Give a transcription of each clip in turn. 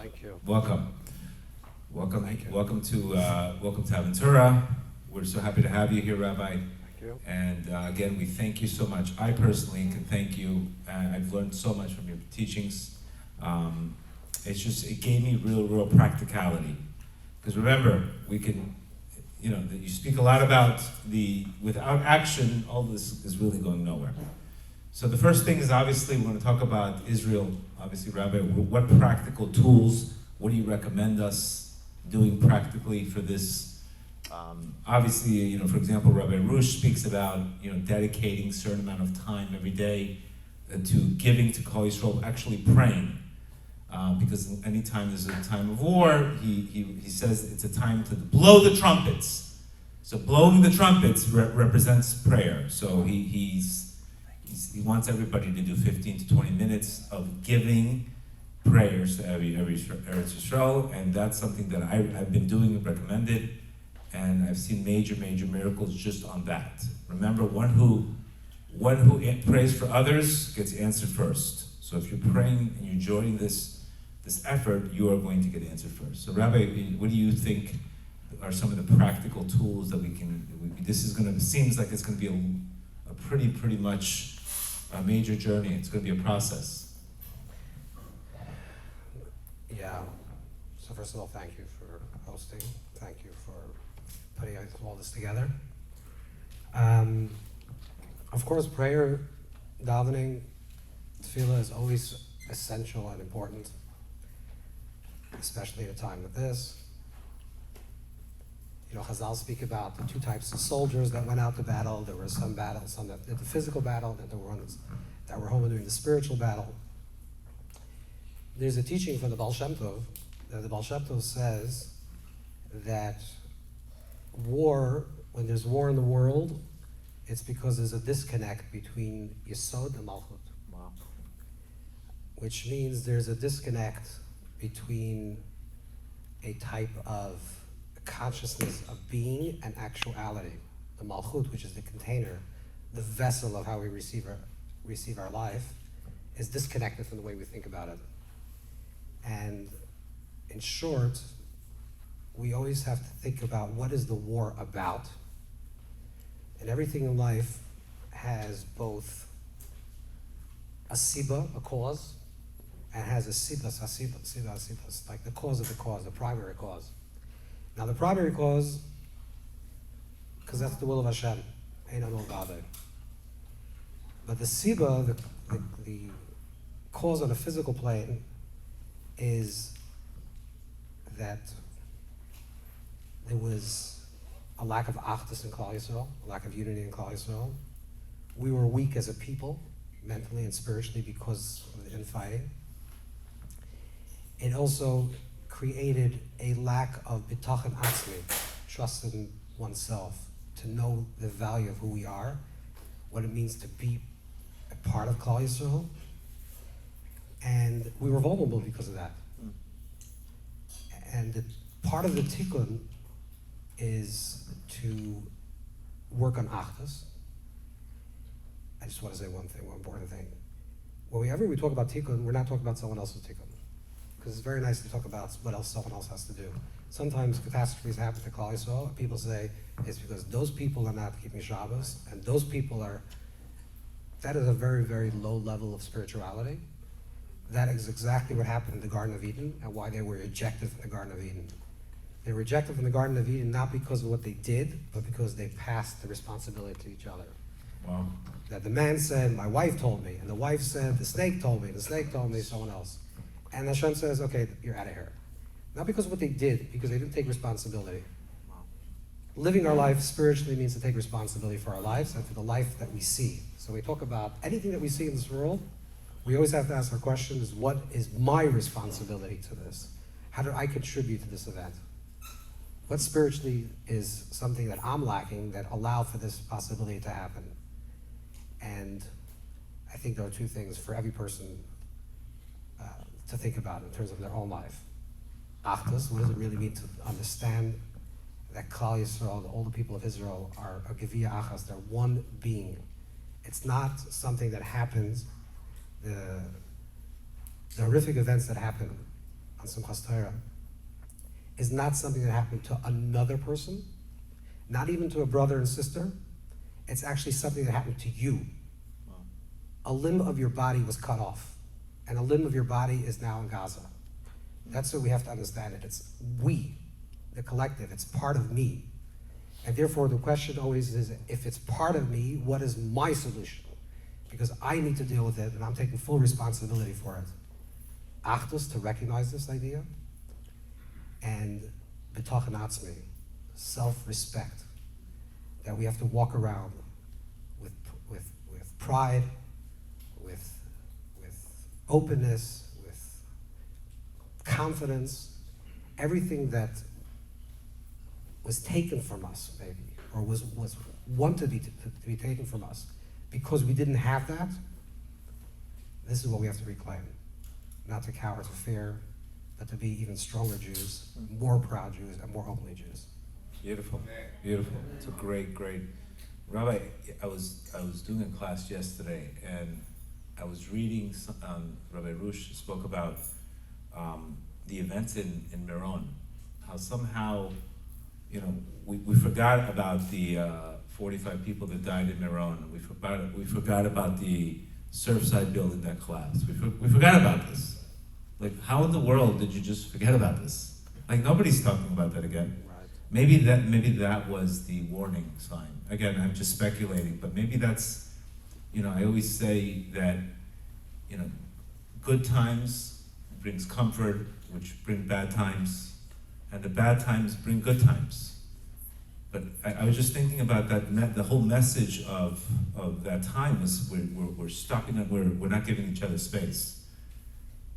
Thank you. Welcome. Welcome. Thank you. Welcome to Aventura. We're so happy to have you here, Rabbi. Thank you. And again, we thank you so much. I personally can thank you. I've learned so much from your teachings. It gave me real practicality. Because remember, we can, you speak a lot about without action, all this is really going nowhere. So the first thing is obviously we're going to talk about Israel. Obviously, Rabbi, what practical tools, what do you recommend us doing practically for this? Obviously, for example, Rabbi Rush speaks about, dedicating a certain amount of time every day to giving to Kol Yisrael, actually praying. Because anytime there's a time of war, he says it's a time to blow the trumpets. So blowing the trumpets represents prayer. So he wants everybody to do 15 to 20 minutes of giving prayers to every Eretz Yisrael, and that's something that I've been doing and recommended, and I've seen major miracles just on that. Remember, one who prays for others gets answered first. So if you're praying and you're joining this effort, you are going to get answered first. So Rabbi, what do you think are some of the practical tools that seems like it's going to be a pretty much a major journey. It's going to be a process. Yeah. So first of all, thank you for hosting. Thank you for putting all this together. Of course, prayer, davening, tefillah is always essential and important, especially at a time like this. Chazal speak about the two types of soldiers that went out to battle. There were some battles, some that did the physical battle, and there were ones that were home doing the spiritual battle. There's a teaching from the Baal Shem Tov, that the Baal Shem Tov says that when there's war in the world, it's because there's a disconnect between Yesod and Malchut. Wow. Which means there's a disconnect between a type of consciousness of being and actuality. The Malchut, which is the container, the vessel of how we receive our life, is disconnected from the way we think about it. And in short, we always have to think about what is the war about. And everything in life has both a siba, a cause, and has a siba, like the cause of the cause, the primary cause. Now the primary cause, because that's the will of Hashem, ain't no bother. But the siba, the cause on a physical plane, is that there was a lack of achdus in Klal Yisrael, a lack of unity in Klal Yisrael. We were weak as a people, mentally and spiritually, because of the infighting. It also created a lack of bitachon atzmi, trust in oneself, to know the value of who we are, what it means to be a part of Klal Yisrael, and we were vulnerable because of that. And part of the tikkun is to work on achdus. I just want to say one important thing. Whenever we talk about tikkun, we're not talking about someone else's tikkun. Because it's very nice to talk about what else someone else has to do. Sometimes catastrophes happen to Klal Yisrael, and people say it's because those people are not keeping Shabbos, and those people are. That is a very low level of spirituality. That is exactly what happened in the Garden of Eden, and why they were rejected from the Garden of Eden. They were rejected from the Garden of Eden not because of what they did, but because they passed the responsibility to each other. Wow. That the man said, "My wife told me," and the wife said, "The snake told me," and the snake told me, someone else. And Hashem says, "Okay, you're out of here." Not because of what they did, because they didn't take responsibility. Living our life spiritually means to take responsibility for our lives and for the life that we see. So we talk about anything that we see in this world, we always have to ask our question is, what is my responsibility to this? How do I contribute to this event? What spiritually is something that I'm lacking that allow for this possibility to happen? And I think there are two things for every person to think about in terms of their own life. Achdus, what does it really mean to understand that Klal Yisrael, all the people of Israel, are a Gevia Achas, they're one being. It's not something that happens, the horrific events that happen on Simchas Torah is not something that happened to another person, not even to a brother and sister. It's actually something that happened to you. Wow. A limb of your body was cut off, and a limb of your body is now in Gaza. That's what we have to understand it. It's we, the collective. It's part of me. And therefore, the question always is, if it's part of me, what is my solution? Because I need to deal with it, and I'm taking full responsibility for it. Achdus, to recognize this idea, and betachan atzmi, self-respect, that we have to walk around with pride, with openness, with confidence, everything that was taken from us, maybe, or was wanted to be taken from us, because we didn't have that. This is what we have to reclaim. Not to cower to fear, but to be even stronger Jews, more proud Jews, and more openly Jews. Beautiful, beautiful. It's a great. Rabbi, I was doing a class yesterday, and I was reading. Rabbi Rush spoke about the events in Meron, how somehow, we forgot about the 45 people that died in Meron. We forgot about the Surfside building that collapsed. We forgot about this. Like, how in the world did you just forget about this? Like, nobody's talking about that again. Right. Maybe that was the warning sign. Again, I'm just speculating, but maybe that's, I always say that, good times brings comfort, which bring bad times, and the bad times bring good times. But I was just thinking about that. The whole message of that time is we're stopping it. We're not giving each other space,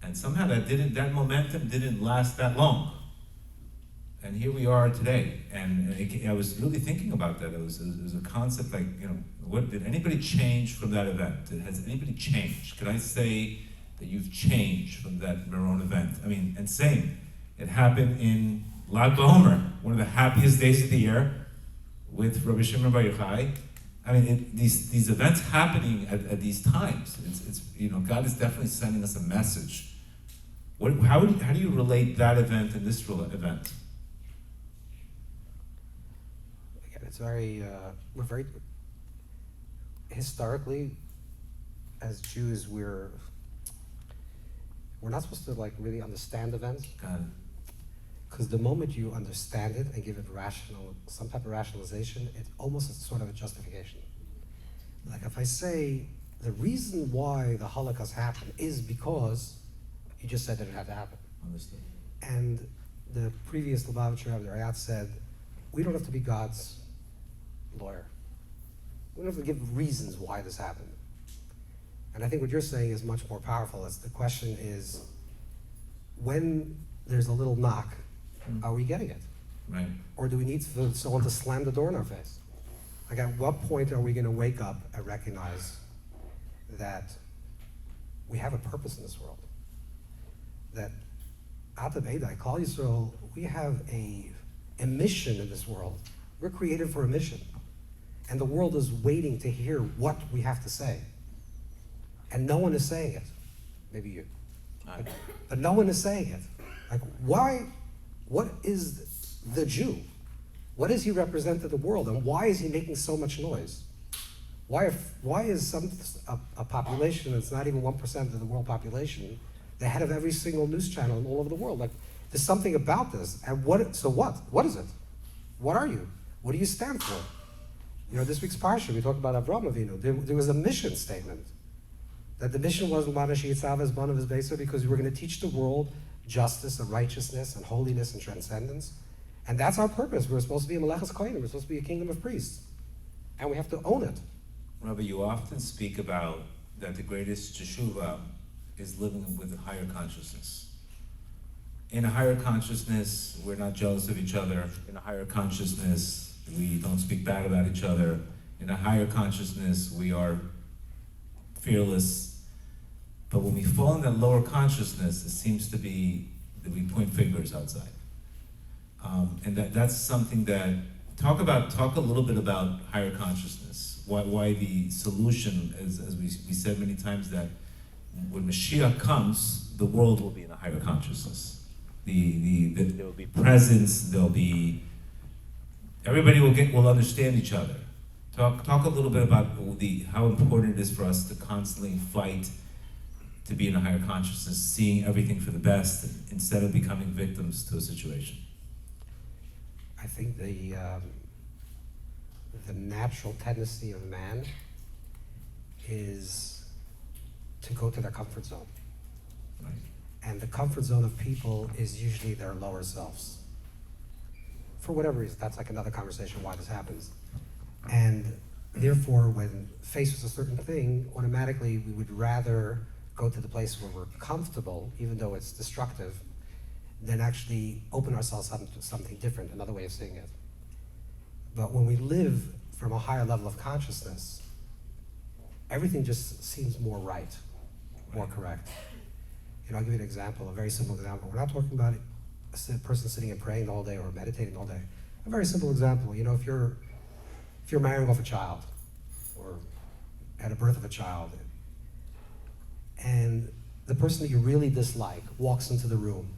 and somehow that momentum didn't last that long. And here we are today. And I was really thinking about that. It was a concept like, what did anybody change from that event? Has anybody changed? Can I say that you've changed from that Meron event? I mean, and same. It happened in Lag BaOmer, one of the happiest days of the year, with Rabbi Shimon Bar Yochai. I mean, these events happening at these times. It's God is definitely sending us a message. How do you relate that event and this event? Again, it's we're very, historically, as Jews, we're not supposed to really understand events. Because the moment you understand it and give it some type of rationalization, it's almost sort of a justification. Like if I say, the reason why the Holocaust happened is because you just said that it had to happen. Understood. And the previous Lubavitcher Rabbi Rayat said, we don't have to be God's lawyer. We don't have to give reasons why this happened. And I think what you're saying is much more powerful. The question is, when there's a little knock, are we getting it? Right. Or do we need someone to slam the door in our face? Like, at what point are we going to wake up and recognize that we have a purpose in this world? That Ata B'Edai, Klal Yisrael, we have a mission in this world. We're created for a mission. And the world is waiting to hear what we have to say. And no one is saying it. Maybe you. But no one is saying it. Like, why? What is the Jew? What does he represent to the world? And why is he making so much noise? Why is a population that's not even 1% of the world population the head of every single news channel all over the world? Like, there's something about this. And what is it? What are you? What do you stand for? This week's Parsha, we talked about Avraham Avinu. There was a mission statement. That the mission was L'manash Yitzav as one of his Beis, because we were going to teach the world justice and righteousness and holiness and transcendence. And that's our purpose. We're supposed to be a Meleches Kohanim. We're supposed to be a kingdom of priests. And we have to own it. Rabbi, you often speak about that the greatest teshuvah is living with a higher consciousness. In a higher consciousness, we're not jealous of each other. In a higher consciousness, we don't speak bad about each other. In a higher consciousness, we are fearless. But when we fall in that lower consciousness, it seems to be that we point fingers outside. And that's something that, talk a little bit about higher consciousness. Why the solution, as we said many times, that when Mashiach comes, the world will be in a higher consciousness. There will be presence. Everybody will understand each other. Talk a little bit about how important it is for us to constantly fight to be in a higher consciousness, seeing everything for the best instead of becoming victims to a situation. I think the natural tendency of man is to go to their comfort zone. Right. And the comfort zone of people is usually their lower selves. For whatever reason, that's like another conversation why this happens. And therefore, when faced with a certain thing, automatically we would rather go to the place where we're comfortable, even though it's destructive, than actually open ourselves up to something different, another way of seeing it. But when we live from a higher level of consciousness, everything just seems more right, more correct. I'll give you an example, a very simple example. We're not talking about a person sitting and praying all day or meditating all day. A very simple example, if you're marrying off a child or at a birth of a child, and the person that you really dislike walks into the room,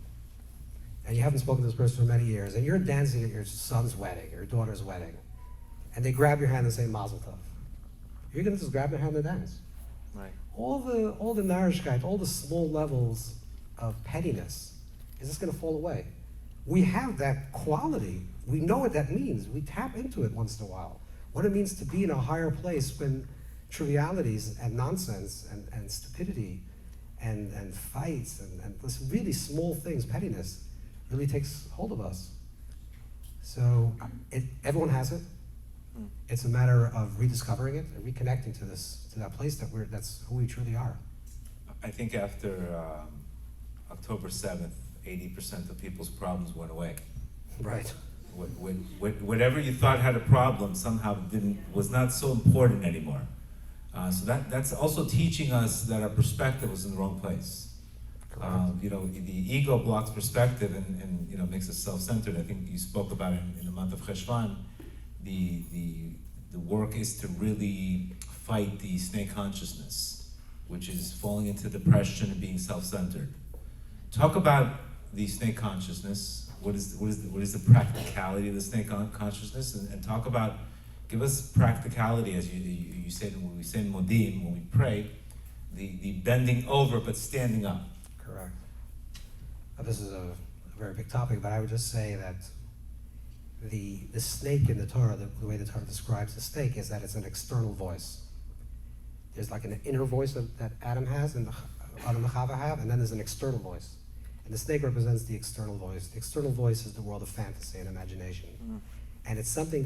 and you haven't spoken to this person for many years, and you're dancing at your son's wedding, or your daughter's wedding, and they grab your hand and say Mazel Tov. You're gonna just grab their hand and dance. Right. All the narishkeit, all the small levels of pettiness is just gonna fall away. We have that quality. We know what that means. We tap into it once in a while. What it means to be in a higher place when trivialities and nonsense and stupidity and fights and this really small things, pettiness, really takes hold of us. So everyone has it. It's a matter of rediscovering it and reconnecting to that place that's who we truly are. I think after October 7th, 80% of people's problems went away. Right. Whatever you thought had a problem somehow was not so important anymore. So that's also teaching us that our perspective was in the wrong place. The ego blocks perspective and makes us self-centered. I think you spoke about it in the month of Cheshvan. The work is to really fight the snake consciousness, which is falling into depression and being self-centered. Talk about the snake consciousness. What is the practicality of the snake consciousness? And give us practicality, as you said when we say Modim, when we pray, the bending over but standing up. Correct. This is a very big topic, but I would just say that the snake in the Torah, the way the Torah describes the snake is that it's an external voice. There's like an inner voice that Adam has and Adam and Chava have, and then there's an external voice. And the snake represents the external voice. The external voice is the world of fantasy and imagination. And it's something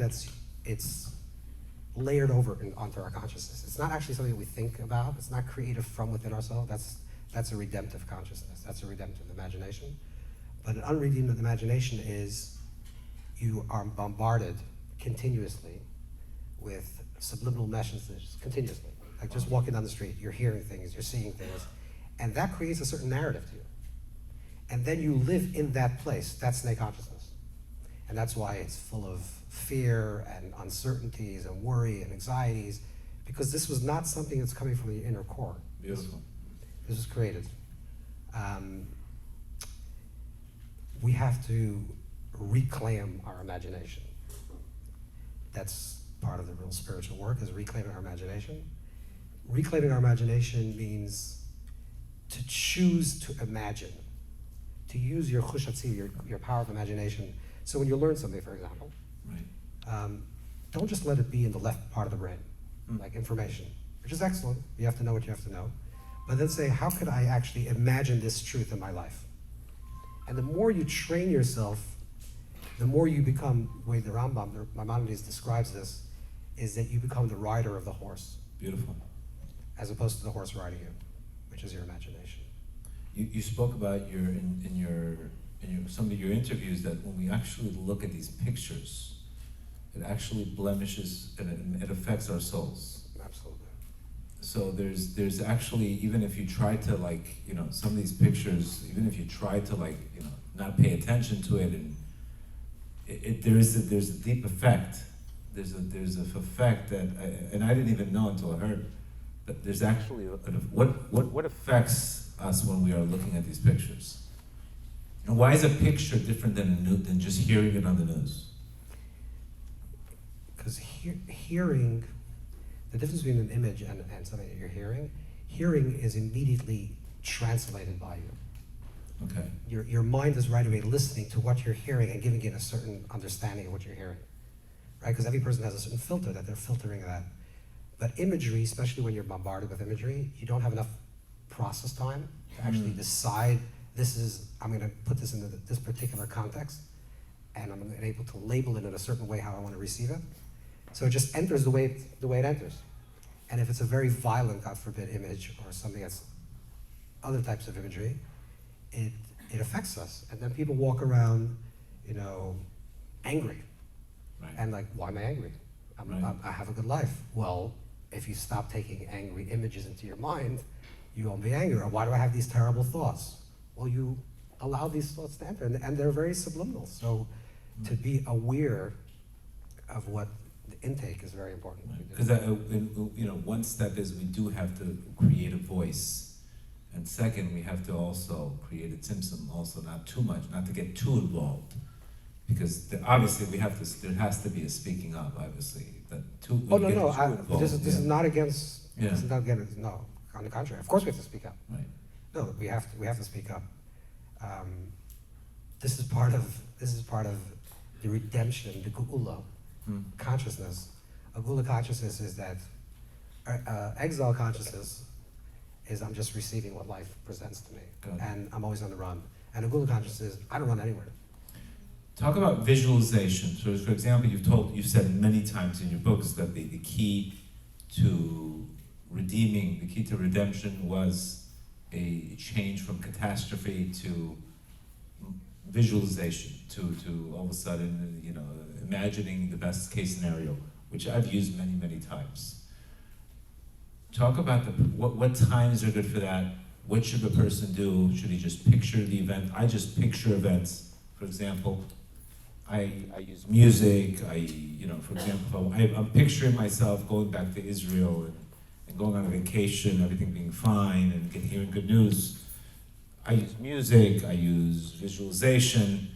it's layered over onto our consciousness. It's not actually something that we think about. It's not creative from within ourselves. That's a redemptive consciousness. That's a redemptive imagination. But an unredeemed imagination is you are bombarded continuously with subliminal messages, continuously. Like just walking down the street, you're hearing things, you're seeing things, and that creates a certain narrative to you. And then you live in that place. That's snake consciousness. And that's why it's full of fear and uncertainties and worry and anxieties, because this was not something that's coming from the inner core. Beautiful. This was created. We have to reclaim our imagination. That's part of the real spiritual work, is reclaiming our imagination. Reclaiming our imagination means to choose to imagine, to use your chushatzi, your power of imagination. So when you learn something, for example, right. Don't just let it be in the left part of the brain, like information, which is excellent. You have to know what you have to know. But then say, how could I actually imagine this truth in my life? And the more you train yourself, the more you become, the way the Rambam, Maimonides describes this, is that you become the rider of the horse. Beautiful. As opposed to the horse riding you, which is your imagination. You spoke about some of your interviews that when we actually look at these pictures, it actually blemishes and it affects our souls. Absolutely. So there's actually, even if you try to some of these pictures, even if you try to not pay attention to it, and there's a deep effect. There's a effect that and I didn't even know until I heard. But there's actually what affects us when we are looking at these pictures. And why is a picture different than just hearing it on the news? Because hearing, the difference between an image and something that you're hearing is immediately translated by you. Okay. Your mind is right away listening to what you're hearing and giving it a certain understanding of what you're hearing, right? Because every person has a certain filter that they're filtering that. But imagery, especially when you're bombarded with imagery, you don't have enough process time to actually decide, I'm going to put this into this particular context, and I'm able to label it in a certain way how I want to receive it. So it just enters the way it enters. And if it's a very violent, God forbid, image or something that's other types of imagery, it affects us. And then people walk around, angry. Right. And like, why am I angry? I have a good life. Well, if you stop taking angry images into your mind, you won't be angry. Or why do I have these terrible thoughts? Well, you allow these thoughts to enter, and they're very subliminal. So to be aware of what the intake is very important. Because one step is we do have to create a voice, and second, we have to also create a tzimtzum, also not too much, not to get too involved. Because obviously there has to be a speaking up, obviously. This is not against. Yeah. This is not against. No, on the contrary. Of course, we have to speak up. Right. No, we have to speak up. This is part of the redemption, the geula consciousness. A geula consciousness is that exile consciousness is I'm just receiving what life presents to me, and I'm always on the run. And a geula consciousness is I don't run anywhere. Talk about visualization. So, for example, you've said many times in your books that the key to redemption was a change from catastrophe to visualization, to all of a sudden, imagining the best case scenario, which I've used many, many times. Talk about what times are good for that. What should the person do? Should he just picture the event? I just picture events. For example, I use music. For example, I'm picturing myself going back to Israel and going on a vacation, everything being fine, and hearing good news. I use music. I use visualization.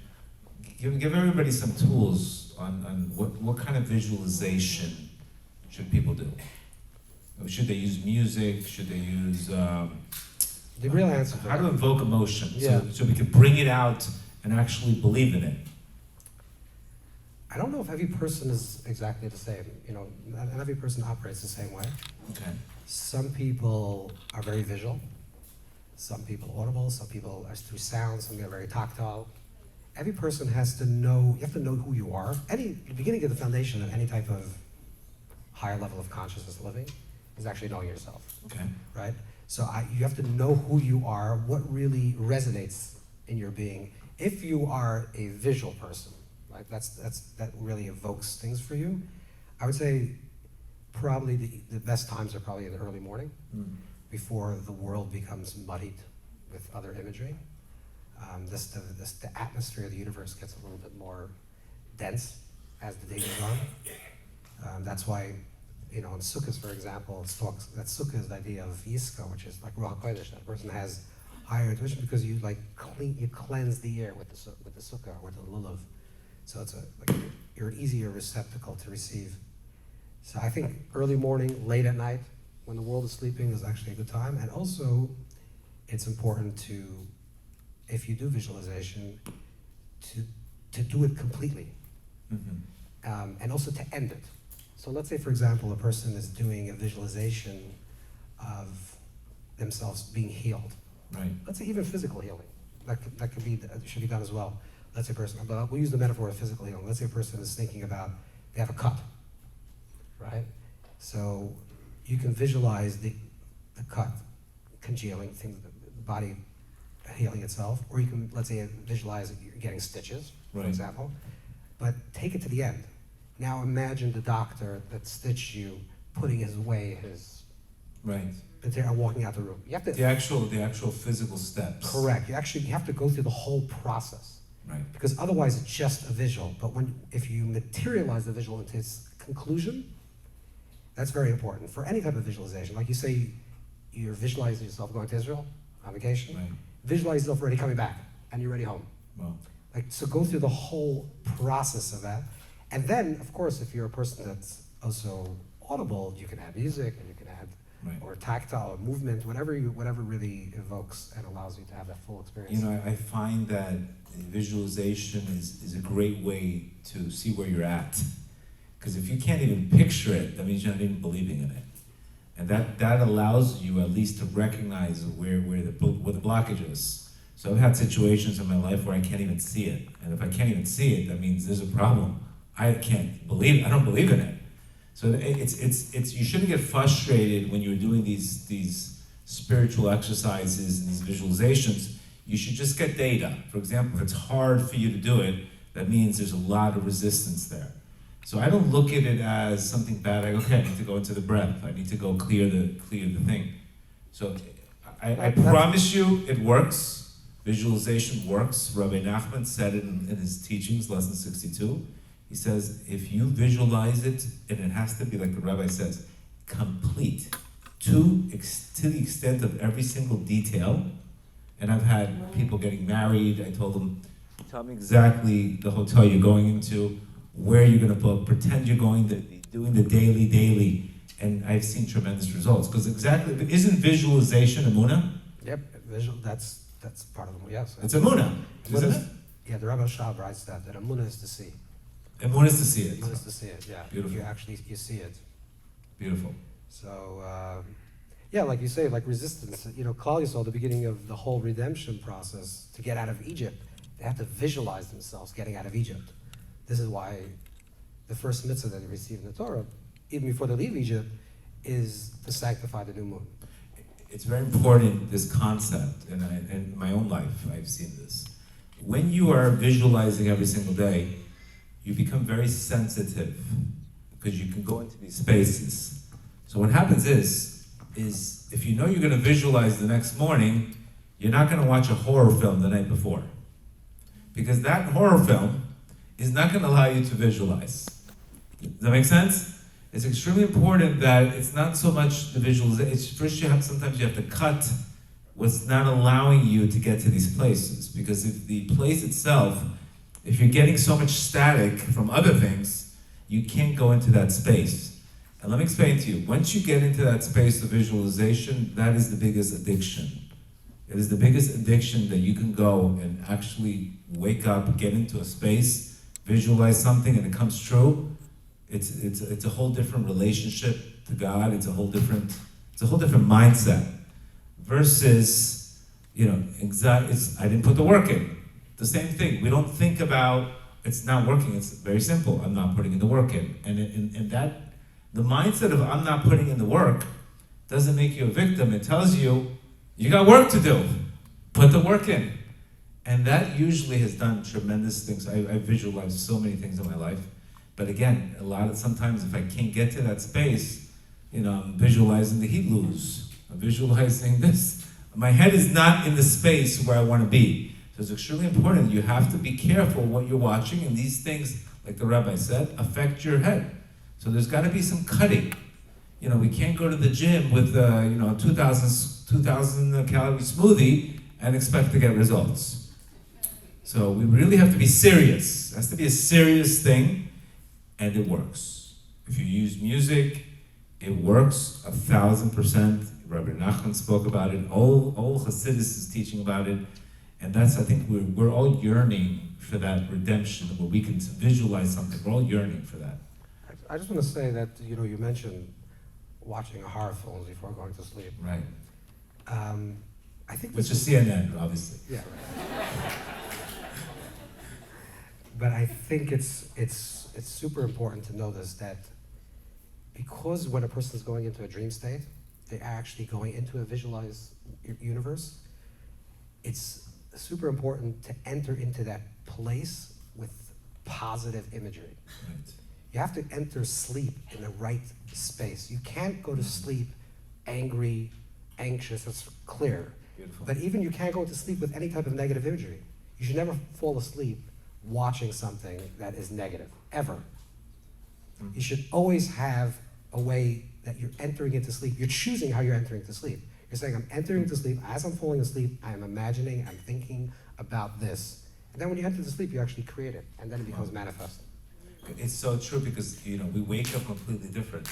Give everybody some tools on what kind of visualization should people do. Should they use music? Should they use the real answer? How to invoke emotion, yeah. so we can bring it out and actually believe in it. I don't know if every person is exactly the same. Not every person operates the same way. Okay. Some people are very visual. Some people audible. Some people are through sound. Some people are very tactile. Every person has to know. You have to know who you are. The beginning of the foundation of any type of higher level of consciousness living is actually knowing yourself. Okay. Right. So you have to know who you are. What really resonates in your being. If you are a visual person, like that really evokes things for you. I would say probably the best times are probably in the early morning, before the world becomes muddied with other imagery. The atmosphere of the universe gets a little bit more dense as the day goes on. That's why, in Sukkot, for example, it talks that Sukkah is the idea of Yiska, which is like Ruach HaKodesh. That person has higher intuition because you cleanse the air with the Sukkah or with the lulav. So it's you're an easier receptacle to receive. So I think early morning, late at night, when the world is sleeping is actually a good time. And also, it's important to, if you do visualization, to do it completely. And also to end it. So let's say, for example, a person is doing a visualization of themselves being healed. Right. Let's say even physical healing. That should be done as well. Let's say a person, but we'll use the metaphor of physical healing. Let's say a person is thinking about, they have a cut, right? So you can visualize the cut congealing, the body healing itself, or you can, let's say, visualize you're getting stitches, for example, but take it to the end. Now imagine the doctor that stitched you putting his and walking out the room. You have to the actual physical steps. Correct. You have to go through the whole process. Right. Because otherwise it's just a visual. But if you materialize the visual into its conclusion, that's very important for any type of visualization. Like you say, you're visualizing yourself going to Israel on vacation. Right. Visualize yourself already coming back, and you're already home. Wow. Like, so go through the whole process of that. And then, of course, if you're a person that's also audible, you can add music, and you can add, Right. or tactile, or movement, whatever really evokes and allows you to have that full experience. You know, I find that visualization is a great way to see where you're at. Because if you can't even picture it, that means you're not even believing in it. And that allows you at least to recognize where the blockage is. So I've had situations in my life where I can't even see it. And if I can't even see it, that means there's a problem. I don't believe in it. So it's you shouldn't get frustrated when you're doing these spiritual exercises and these visualizations. You should just get data. For example, if it's hard for you to do it, that means there's a lot of resistance there. So I don't look at it as something bad. I go, okay, I need to go into the breath. I need to go clear the thing. So I promise you it works. Visualization works. Rabbi Nachman said it in his teachings, lesson 62. He says, if you visualize it, and it has to be, like the rabbi says, complete, to the extent of every single detail. And I've had people getting married. I told them, tell me exactly the hotel you're going into, where you're going to book, pretend you're doing the daily, and I've seen tremendous results. Because isn't visualization Emunah? Yep, that's part of the, yes. It's Emunah, isn't it? Yeah, the Rabbi Shab writes that Emunah is to see. Emunah is to see it. Emunah is to see it, yeah. Beautiful. You see it. Beautiful. So, yeah, like you say, like resistance. You know, Klal Yisrael, the beginning of the whole redemption process, to get out of Egypt, they have to visualize themselves getting out of Egypt. This is why the first mitzvah that they receive in the Torah, even before they leave Egypt, is to sanctify the new moon. It's very important, this concept, and in my own life, I've seen this. When you are visualizing every single day, you become very sensitive because you can go into these spaces. So what happens is if you know you're going to visualize the next morning, you're not going to watch a horror film the night before. Because that horror film is not going to allow you to visualize. Does that make sense? It's extremely important that it's not so much the visualization. First, sometimes you have to cut what's not allowing you to get to these places. Because if the place itself, if you're getting so much static from other things, you can't go into that space. And let me explain to you, once you get into that space of visualization, that is the biggest addiction. It is the biggest addiction that you can go and actually wake up, get into a space, visualize something, and it comes true. It's a whole different relationship to God. It's a whole different mindset. Versus, I didn't put the work in. The same thing. We don't think about it's not working. It's very simple. I'm not putting in the work in. And that the mindset of I'm not putting in the work doesn't make you a victim. It tells you got work to do. Put the work in. And that usually has done tremendous things. I visualized so many things in my life. But again, sometimes if I can't get to that space, I'm visualizing the Heat lose. I'm visualizing this. My head is not in the space where I want to be. So it's extremely important. You have to be careful what you're watching, and these things, like the rabbi said, affect your head. So there's got to be some cutting. We can't go to the gym with 2,000 calorie smoothie and expect to get results. So we really have to be serious. It has to be a serious thing, and it works. If you use music, it works 1,000%. Rabbi Nachman spoke about it. All Hasidus is teaching about it. And that's, I think, we're all yearning for that redemption, where we can visualize something. We're all yearning for that. I just want to say that, you mentioned watching horror films before going to sleep. Right. I think which is CNN, obviously. Yeah, right. But I think it's super important to know this, that because when a person is going into a dream state, they're actually going into a visualized universe. It's super important to enter into that place with positive imagery. Right. You have to enter sleep in the right space. You can't go to sleep angry, anxious. It's clear. Beautiful. But even you can't go to sleep with any type of negative imagery. You should never fall asleep watching something that is negative, ever. You should always have a way that you're entering into sleep. You're choosing how you're entering into sleep. You're saying, I'm entering into sleep. As I'm falling asleep, I'm imagining, I'm thinking about this. And then when you enter the sleep, you actually create it, and then it becomes manifest. It's so true because, we wake up completely different.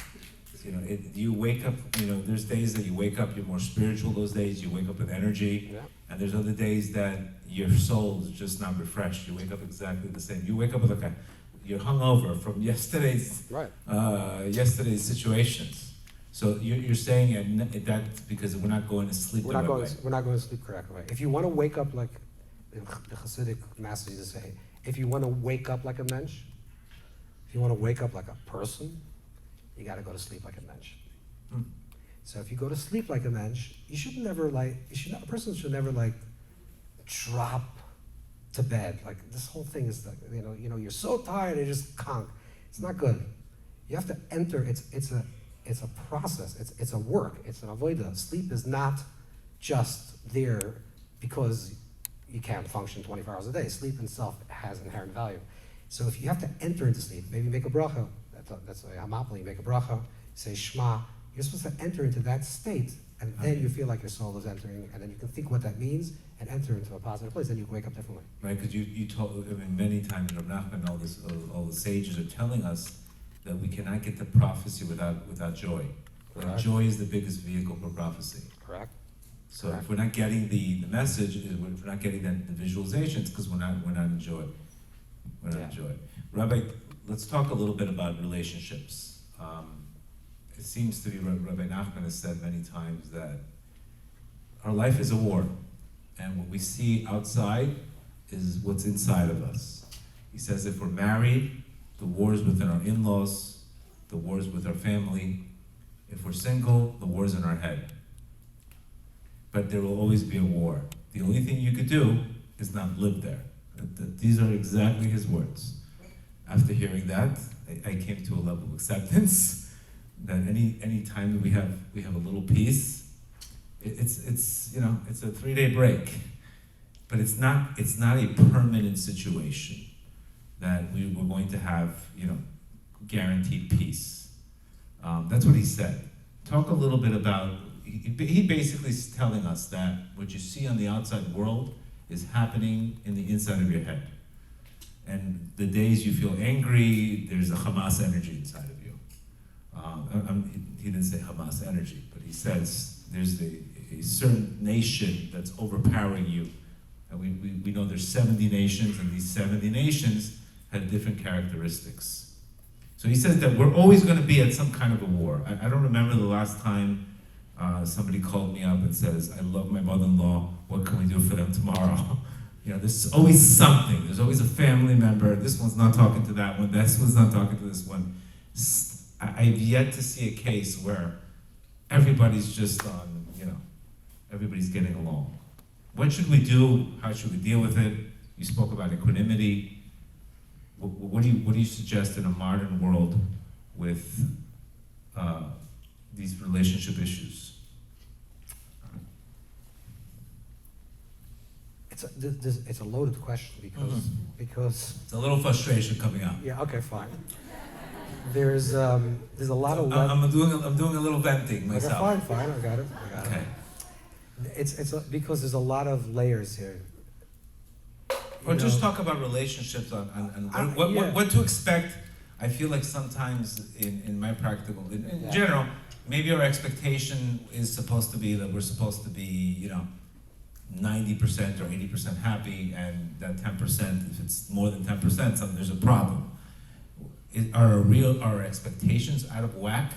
You wake up, there's days that you wake up, you're more spiritual those days, you wake up with energy. Yeah. And there's other days that your soul is just not refreshed. You wake up exactly the same. You wake up with you're hungover from yesterday's situations. So you're saying that's because we're not going to sleep the right way. We're not going to sleep correctly. If you want to wake up like the Hasidic masters used to say, if you want to wake up like a mensch, if you want to wake up like a person, you got to go to sleep like a mensch. Mm. So if you go to sleep like a mensch, a person should never drop to bed. Like this whole thing is you're so tired and you just conk. It's not good. You have to enter. It's a process. It's a work. It's an avodah. Sleep is not just there because you can't function 24 hours a day. Sleep itself has inherent value. So if you have to enter into sleep, maybe make a bracha. That's a hamapel. You make a bracha. Say Shema. You're supposed to enter into that state, and then you feel like your soul is entering, and then you can think what that means and enter into a positive place. Then you wake up differently. Right, because you told many times, Rav Nachman, all the sages are telling us that we cannot get the prophecy without joy. Like joy is the biggest vehicle for prophecy. Correct. So if we're not getting the message, if we're not getting the visualizations, because we're not in joy. We're not in joy. Rabbi, let's talk a little bit about relationships. It seems to be, Rabbi Nachman has said many times that our life is a war, and what we see outside is what's inside of us. He says if we're married, the war is within our in-laws, the war is with our family. If we're single, the war is in our head. But there will always be a war. The only thing you could do is not live there. These are exactly his words. After hearing that, I came to a level of acceptance that any time that we have a little peace, it's a 3-day break, but it's not a permanent situation that we're going to have guaranteed peace. That's what he said. Talk a little bit about. He basically is telling us that what you see on the outside world is happening in the inside of your head. And the days you feel angry, there's a Hamas energy inside of you. He didn't say Hamas energy, but he says there's a certain nation that's overpowering you. And we know there's 70 nations, and these 70 nations have different characteristics. So he says that we're always going to be at some kind of a war. I don't remember the last time somebody called me up and says, I love my mother-in-law, what can we do for them tomorrow? There's always something. There's always a family member. This one's not talking to that one. This one's not talking to this one. I've yet to see a case where everybody's just on, everybody's getting along. What should we do? How should we deal with it? You spoke about equanimity. What do you suggest in a modern world with these relationship issues? It's a loaded question because it's a little frustration coming out. Yeah. Okay. Fine. There's a lot of. I'm doing a little venting myself. Okay, fine. I got it. Okay. It's because there's a lot of layers here. Or just talk about relationships on what to expect. I feel like sometimes in my practical, in general, maybe our expectation is supposed to be that we're supposed to be, 90% or 80% happy, and that 10%, if it's more than 10%, there's a problem. Are expectations out of whack,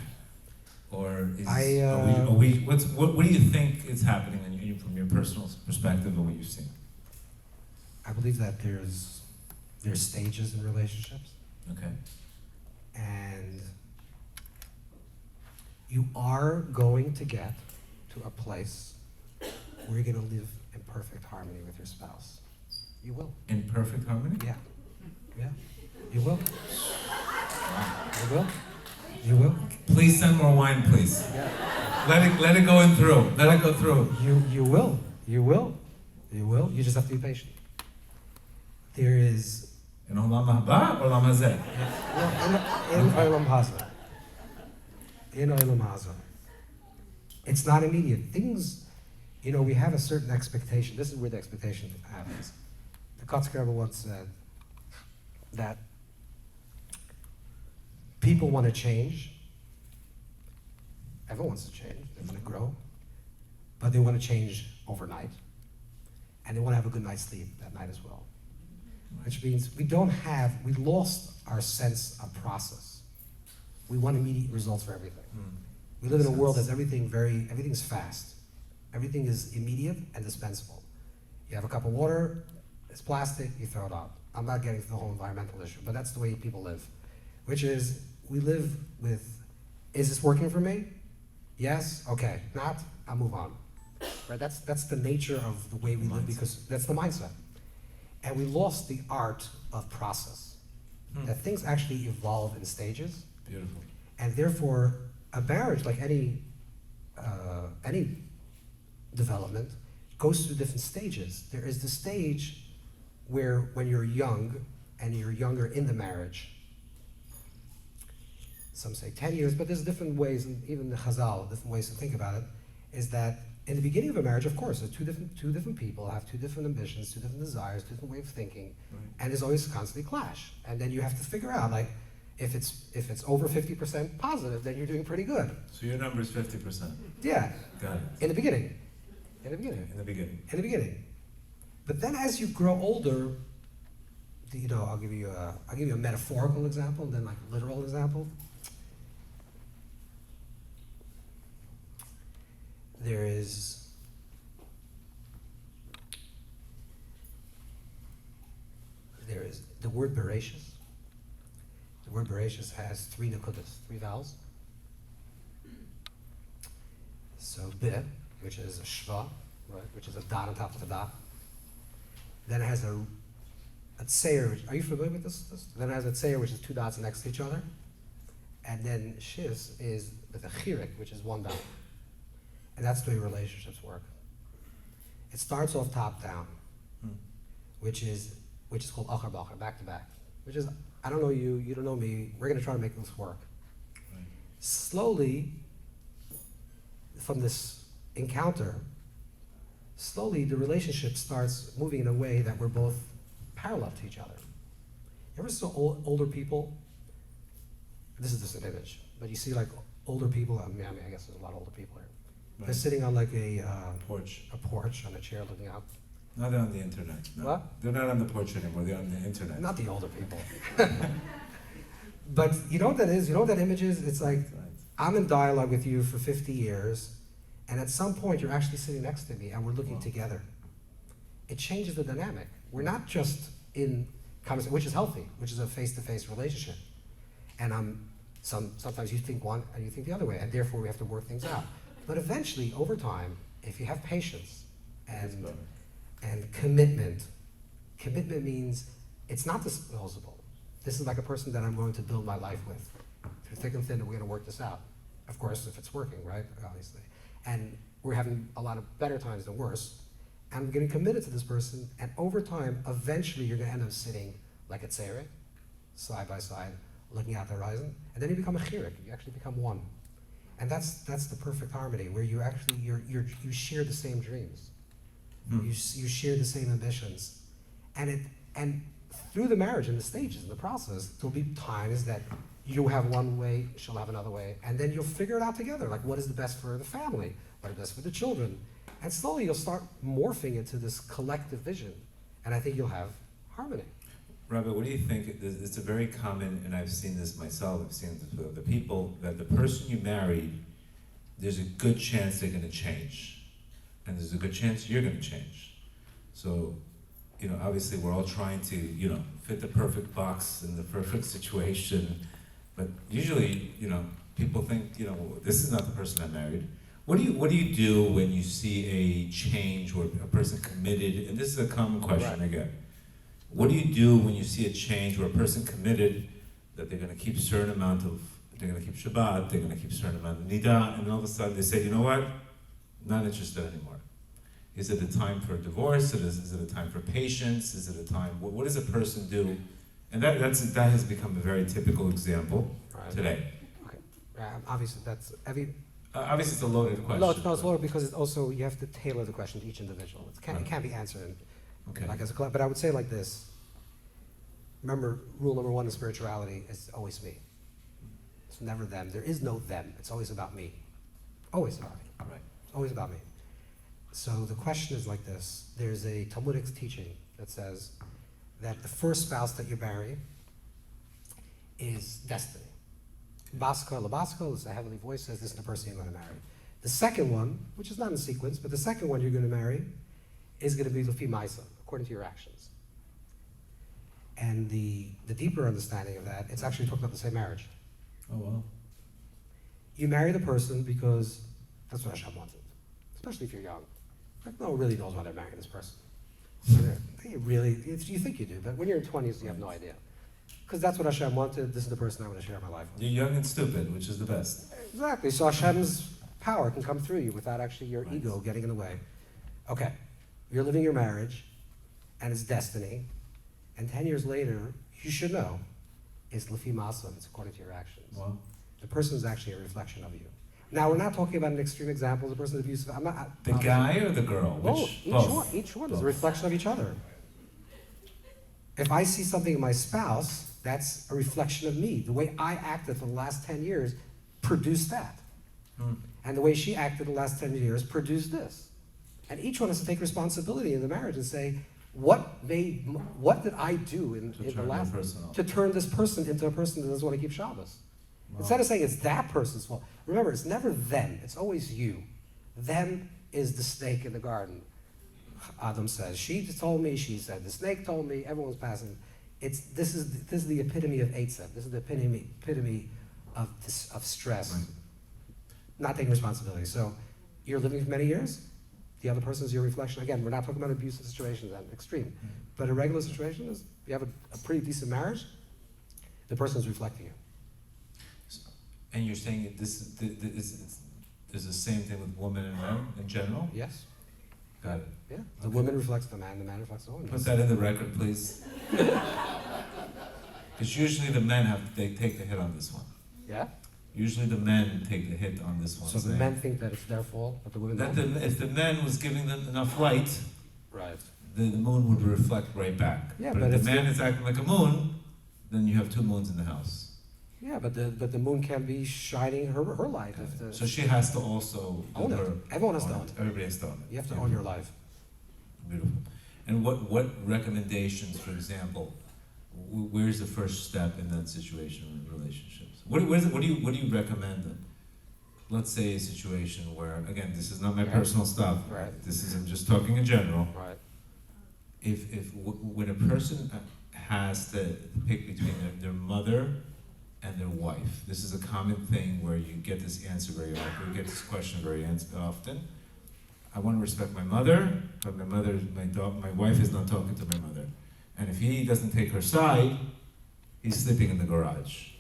or what do you think is happening from your personal perspective of what you've seen? I believe that there's stages in relationships. Okay. And you are going to get to a place where you're going to live in perfect harmony with your spouse. You will. In perfect harmony? Yeah. You will. Wow. You will. Please send more wine, please. Yeah. Let it go in through. Let it go through. You will. You just have to be patient. There is. In Olam Haba or Olam Hazeh? In Olam Hazeh. In Olam Hazeh. It's not immediate. Things, we have a certain expectation. This is where the expectation happens. The Kotzker once said that people want to change. Everyone wants to change. They want to grow. But they want to change overnight. And they want to have a good night's sleep that night as well. Which means we lost our sense of process. We want immediate results for everything. We live in a world that's everything's fast. Everything is immediate and dispensable. You have a cup of water, it's plastic, you throw it out. I'm not getting to the whole environmental issue, but that's the way people live. Which is, we live with, is this working for me? Yes, okay. Not, I'll move on. Right? That's the nature of the way we live, because that's the mindset. And we lost the art of process. That things actually evolve in stages. Beautiful. And therefore, a marriage, like any development, goes through different stages. There is the stage where when you're young and you're younger in the marriage, some say 10 years, but there's different ways, and even the Chazal, different ways to think about it, is that in the beginning of a marriage, of course, there's two different people have two different ambitions, two different desires, different way of thinking, and there's always constantly clash. And then you have to figure out, like, if it's over 50% positive, then you're doing pretty good. So your number is 50%. Yeah. Got it. In the beginning. But then as you grow older, I'll give you a metaphorical example, and then like a literal example. There is the word Bereshis. The word Bereshis has 3 nekudas, 3 vowels. So Be, which is a shva, right, which is a dot on top of a dot. Then it has a tseir. Are you familiar with this? Then it has a tseir, which is 2 dots next to each other. And then shis is with a chirik, which is 1 dot. And that's the way relationships work. It starts off top down, which is called achar bachar, back to back. Which is, I don't know you, you don't know me, we're gonna try to make this work. Right. Slowly, from this encounter, slowly the relationship starts moving in a way that we're both parallel to each other. You ever saw older people? This is just an image, but you see like older people, I guess there's a lot of older people here. Right. They're sitting on like a porch on a chair looking out. Not on the internet. No. What? They're not on the porch anymore. They're on the internet. Not the older people. But you know what that is? You know what that image is? It's like, I'm in dialogue with you for 50 years, and at some point you're actually sitting next to me and we're looking together. It changes the dynamic. We're not just in conversation, which is healthy, which is a face-to-face relationship. And sometimes you think one and you think the other way, and therefore we have to work things out. But eventually, over time, if you have patience and commitment means it's not disposable. This is like a person that I'm going to build my life with. Through thick and thin, and we're going to work this out. Of course, if it's working, right? Obviously. And we're having a lot of better times than worse. And I'm getting committed to this person, and over time, eventually you're going to end up sitting like a tzeret, side by side, looking out the horizon, and then you become a chirik. You actually become one. And that's the perfect harmony, where you actually you share the same dreams, you share the same ambitions, and through the marriage and the stages and the process, there'll be times that you have one way, she'll have another way, and then you'll figure it out together. Like, what is the best for the family? What is best for the children? And slowly you'll start morphing into this collective vision, and I think you'll have harmony. Rabbi, what do you think? It's a very common, and I've seen this myself, I've seen this with other people, that the person you married, there's a good chance they're going to change. And there's a good chance you're going to change. So, obviously we're all trying to, fit the perfect box in the perfect situation. But usually, people think, this is not the person I married. What do you do when you see a change where a person committed, and this is a common question I get. What do you do when you see a change where a person committed that they're going to keep a certain amount of, they're going to keep Shabbat, they're going to keep a certain amount of Nida, and all of a sudden they say, you know what, not interested anymore. Is it a time for a divorce? Is it a time for patience? Is it a time, what does a person do? And that has become a very typical example today. Okay. Obviously, that's obviously, it's a loaded question. No, it's loaded because it's also, you have to tailor the question to each individual. It can't be answered Okay. Like as a club, but I would say like this. Remember, rule number one in spirituality is always me. It's never them. There is no them. It's always about me. Always about me. Right. It's always about me. So the question is like this. There's a Talmudic teaching that says that the first spouse that you marry is destiny. Baska labaska, is a heavenly voice, says this is the person you're going to marry. The second one, which is not in sequence, but the second one you're going to marry is going to be Lefi Maisa, according to your actions. And the deeper understanding of that, it's actually talking about the same marriage. Oh, wow. You marry the person because that's what Hashem wanted, especially if you're young. Like, no one really knows why they're marrying this person. They really, you think you do, but when you're in 20s, you have no idea. Because that's what Hashem wanted. This is the person I want to share my life with. You're young and stupid, which is the best. Exactly. So Hashem's power can come through you without actually your ego getting in the way. Okay. You're living your marriage, and it's destiny. And 10 years later, you should know, it's Lefi Masa, it's according to your actions. Wow. The person is actually a reflection of you. Now, we're not talking about an extreme example, the person abusive. I'm not. The guy or the girl? Both. Each one is a reflection of each other. If I see something in my spouse, that's a reflection of me. The way I acted for the last 10 years produced that. And the way she acted the last 10 years produced this. And each one has to take responsibility in the marriage and say, what did I do in the last to turn this person into a person that doesn't want to keep Shabbos? Wow. Instead of saying it's that person's fault, remember, it's never them, it's always you. Them is the snake in the garden. Adam says, she told me, she said, the snake told me, everyone's passing. This is the epitome of Eitzah. This is the epitome of stress. Right. Not taking responsibility. So you're living for many years, the other person is your reflection. Again, we're not talking about abusive situations, that extreme. But a regular situation is, you have a pretty decent marriage, the person is reflecting you. And you're saying that there's the same thing with women and men in general? Yes. Got it. Yeah. The woman reflects the man reflects the woman. Put that in the record, please. Because usually the men they take the hit on this one. Yeah? Usually the men take the hit on this one. So the men think that it's their fault, but the women don't? If the men was giving them enough light, right, the moon would reflect right back. Yeah, but if the man is acting like a moon, then you have two moons in the house. Yeah, but the moon can be shining her light. So she has to also own it. Everyone has to own it. Everybody has to own it. You have to own your life. Beautiful. And what recommendations, for example, where's the first step in that situation in relationships? What do you recommend then? Let's say a situation where, again, this is not my personal stuff. Right. This isn't just talking in general. Right. When a person has to pick between their mother and their wife, this is a common thing where you get this answer very often. You get this question very often. I want to respect my mother, but my wife is not talking to my mother. And if he doesn't take her side, he's sleeping in the garage.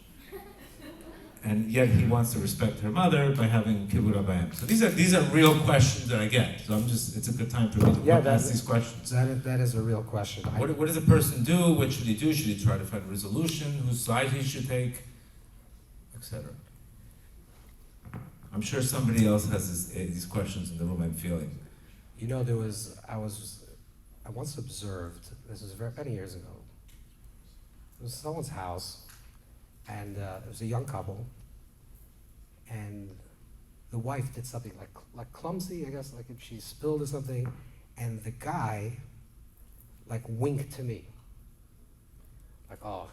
And yet he wants to respect her mother by having kibbud abayim. So these are real questions that I get. So it's a good time for me to ask these questions. That is a real question. What does a person do? What should he do? Should he try to find a resolution? Whose side he should take? Etc. I'm sure somebody else has these questions in the room. I'm feeling. You know, I once observed. This was many years ago. It was someone's house, and it was a young couple, and the wife did something like clumsy, I guess, like if she spilled or something, and the guy like winked to me, like or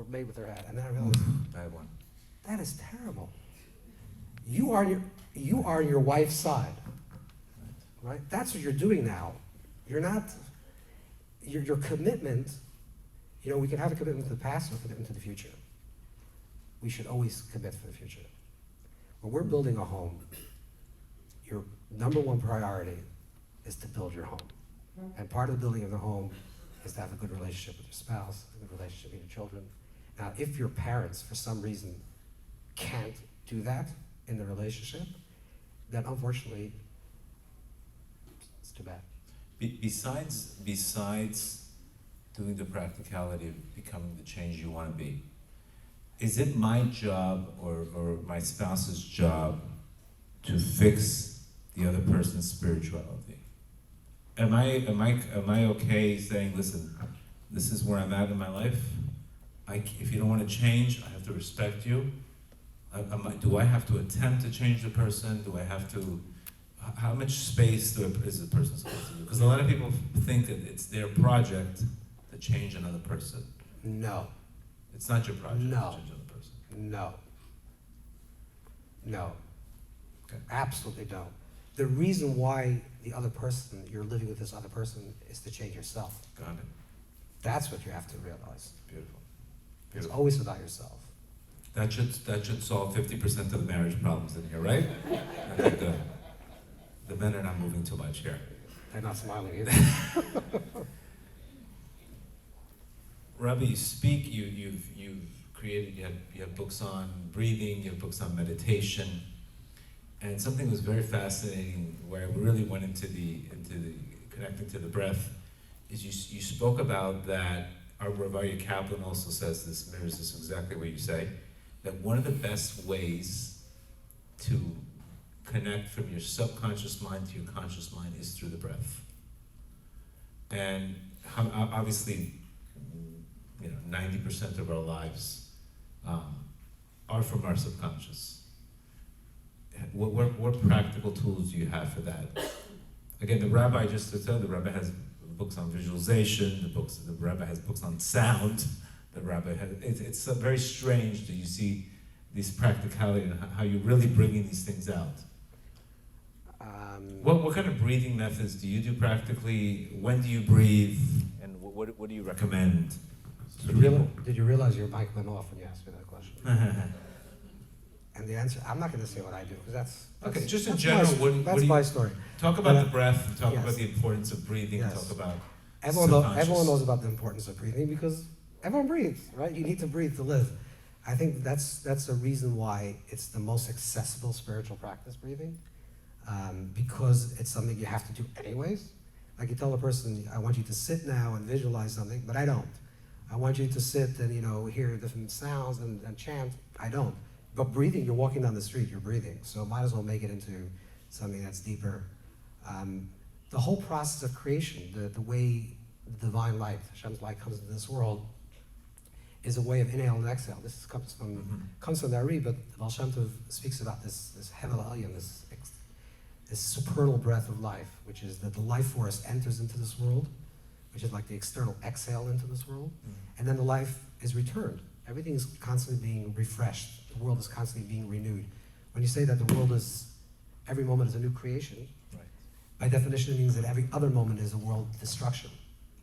made with her head, and then I realized, bad one. That is terrible. You are your wife's side, right? That's what you're doing now. You're not. Your commitment. You know, we can have a commitment to the past or a commitment to the future. We should always commit for the future. When we're building a home, your number one priority is to build your home. And part of the building of the home is to have a good relationship with your spouse, a good relationship with your children. Now, if your parents, for some reason, can't do that in the relationship, then unfortunately, it's too bad. Besides doing the practicality of becoming the change you want to be, is it my job or my spouse's job to fix the other person's spirituality? am I okay saying, listen, this is where I'm at in my life. If you don't want to change, I have to respect you. Do I have to attempt to change the person? Do I have to? How much space is the person supposed to do? Because a lot of people think that it's their project to change another person. No. It's not your project No. to change another person. No. No. Okay. Absolutely no. The reason why the other person, you're living with this other person, is to change yourself. Got it. That's what you have to realize. Beautiful. It's always about yourself. That should solve 50% of the marriage problems in here, right? I think the men are not moving too much here. They're not smiling either. Rabbi, you speak. You've created. You have books on breathing. You have books on meditation, and something was very fascinating where we really went into the connecting to the breath. Is you spoke about that. Our Rabbi Kaplan also says this, mirrors this exactly what you say, that one of the best ways to connect from your subconscious mind to your conscious mind is through the breath. And obviously, 90% of our lives are from our subconscious. What practical tools do you have for that? Again, the rabbi, just to tell, the rabbi has books on visualization, the rabbi has books on sound, the rabbi has, it's very strange that you see this practicality and how you're really bringing these things out. What kind of breathing methods do you do practically? When do you breathe? And what do you recommend? Did you realize your mic went off when you asked me that question? And the answer, I'm not going to say what I do, because that's okay. Just in general, that's my story. Talk about the breath, and talk yes. about the importance of breathing, yes. talk about everyone knows about the importance of breathing, because everyone breathes, right? You need to breathe to live. I think that's the reason why it's the most accessible spiritual practice, breathing, because it's something you have to do anyways. Like you tell a person, I want you to sit now and visualize something, but I don't. I want you to sit and hear different sounds and chant. I don't. But breathing, you're walking down the street, you're breathing. So might as well make it into something that's deeper. The whole process of creation, the way the divine light, Hashem's light comes into this world, is a way of inhale and exhale. This comes from the Ari, but Baal Shem Tov speaks about this Hevel Elyon, this supernal breath of life, which is that the life force enters into this world, which is like the external exhale into this world, and then the life is returned. Everything is constantly being refreshed. The world is constantly being renewed. When you say that the world is, every moment is a new creation, right, by definition it means that every other moment is a world destruction,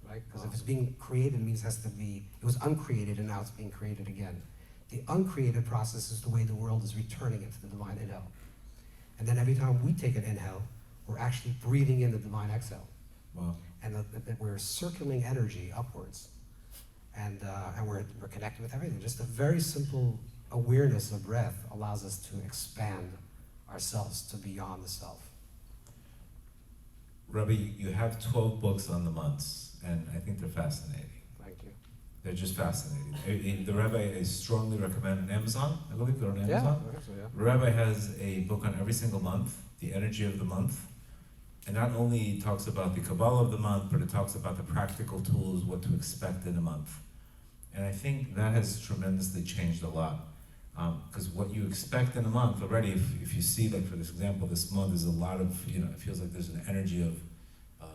right? Because if it's being created, it means it was uncreated and now it's being created again. The uncreated process is the way the world is returning into the divine inhale. And then every time we take an inhale, we're actually breathing in the divine exhale. Wow. And that we're circling energy upwards. And we're connected with everything. Just a very simple awareness of breath allows us to expand ourselves to beyond the self. Rabbi, you have 12 books on the months, and I think they're fascinating. Thank you. They're just fascinating. The rabbi is strongly recommended on Amazon. I believe they're on Amazon. Yeah, I think so, yeah. The rabbi has a book on every single month, the energy of the month. And not only talks about the Kabbalah of the month, but it talks about the practical tools, what to expect in a month. And I think that has tremendously changed a lot. Because what you expect in a month already, if you see, like for this example, this month is a lot of, it feels like there's an energy of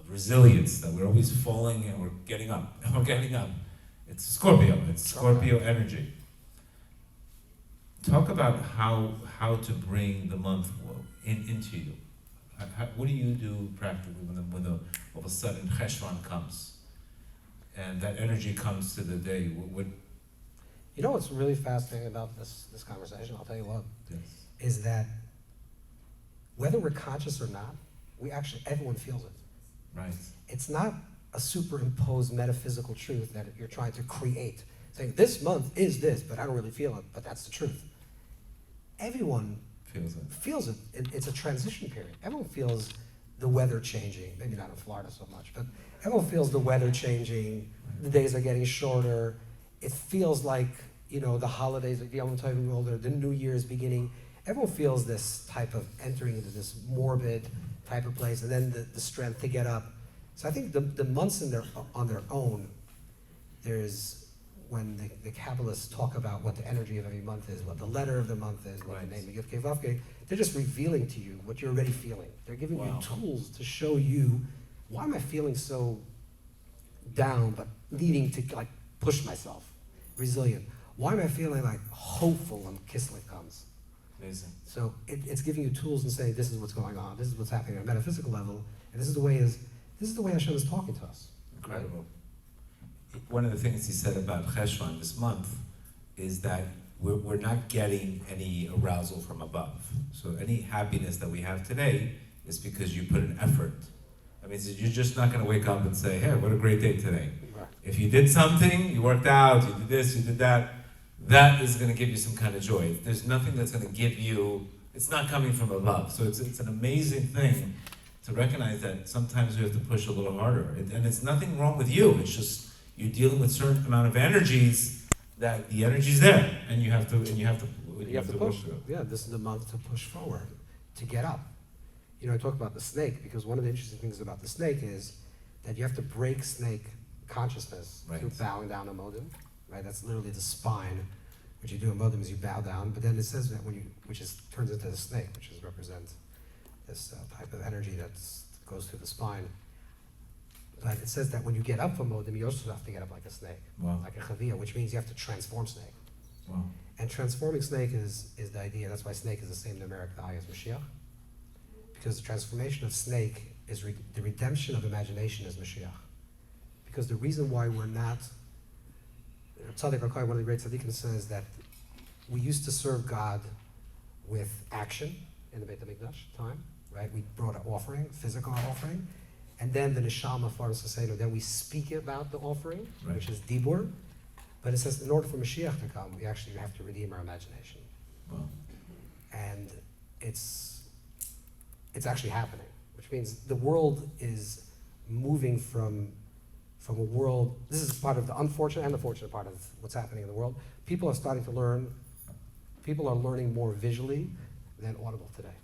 resilience, that we're always falling and we're getting up, and we're getting up. It's Scorpio energy. Talk about how to bring the month into you. What do you do practically when all of a sudden Cheshvan comes and that energy comes to the day? You know what's really fascinating about this conversation, I'll tell you what, Yes. is that whether we're conscious or not, everyone feels it. Right. It's not a superimposed metaphysical truth that you're trying to create, saying this month is this, but I don't really feel it, but that's the truth. Everyone feels it. It's a transition period. Everyone feels the weather changing, maybe not in Florida so much, but everyone feels the weather changing, the days are getting shorter. It feels like, the holidays, like the Yom Tov or the New Year's beginning. Everyone feels this type of entering into this morbid type of place, and then the strength to get up. So I think the months on their own, there's when the Kabbalists talk about what the energy of every month is, what the letter of the month is, what the name of Yud Kei Vav Kei, they're just revealing to you what you're already feeling. They're giving you tools to show you, why am I feeling so down but needing to like push myself, resilient? Why am I feeling like hopeful when Kislev comes? Amazing. So it's giving you tools and saying, this is what's going on, this is what's happening at a metaphysical level, and this is the way Hashem is talking to us. Incredible. Right? One of the things he said about Cheshvan this month is that we're not getting any arousal from above. So any happiness that we have today is because you put an effort. I mean, you're just not going to wake up and say, hey, what a great day today. Right. If you did something, you worked out, you did this, you did that, that is going to give you some kind of joy. There's nothing that's going to give you, it's not coming from above. So it's an amazing thing to recognize that sometimes we have to push a little harder. And it's nothing wrong with you. It's just you're dealing with a certain amount of energies that the energy's there, and you have to push through. Yeah, this is the month to push forward, to get up. You know, I talk about the snake because one of the interesting things about the snake is that you have to break snake consciousness through bowing down a modem. Right, that's literally the spine. What you do in modem is you bow down, but then it says that turns into the snake, which represents this type of energy that goes through the spine. But it says that when you get up from modem, you also have to get up like a snake, like a chavia, which means you have to transform snake. Wow. And transforming snake is the idea. That's why snake is the same numeric value as Mashiach, because the transformation of snake is the redemption of imagination is Mashiach. Because the reason why we're not Tzaddik Rakai, one of the great tzaddikim, says that we used to serve God with action in the Beit HaMikdash time, right? We brought an offering, physical offering, and then the neshama Faras Hasenu, then we speak about the offering, which is dibur. But it says in order for Mashiach to come, we actually have to redeem our imagination. Wow. And it's actually happening, which means the world is moving from a world, this is part of the unfortunate and the fortunate part of what's happening in the world. People are learning more visually than audible today.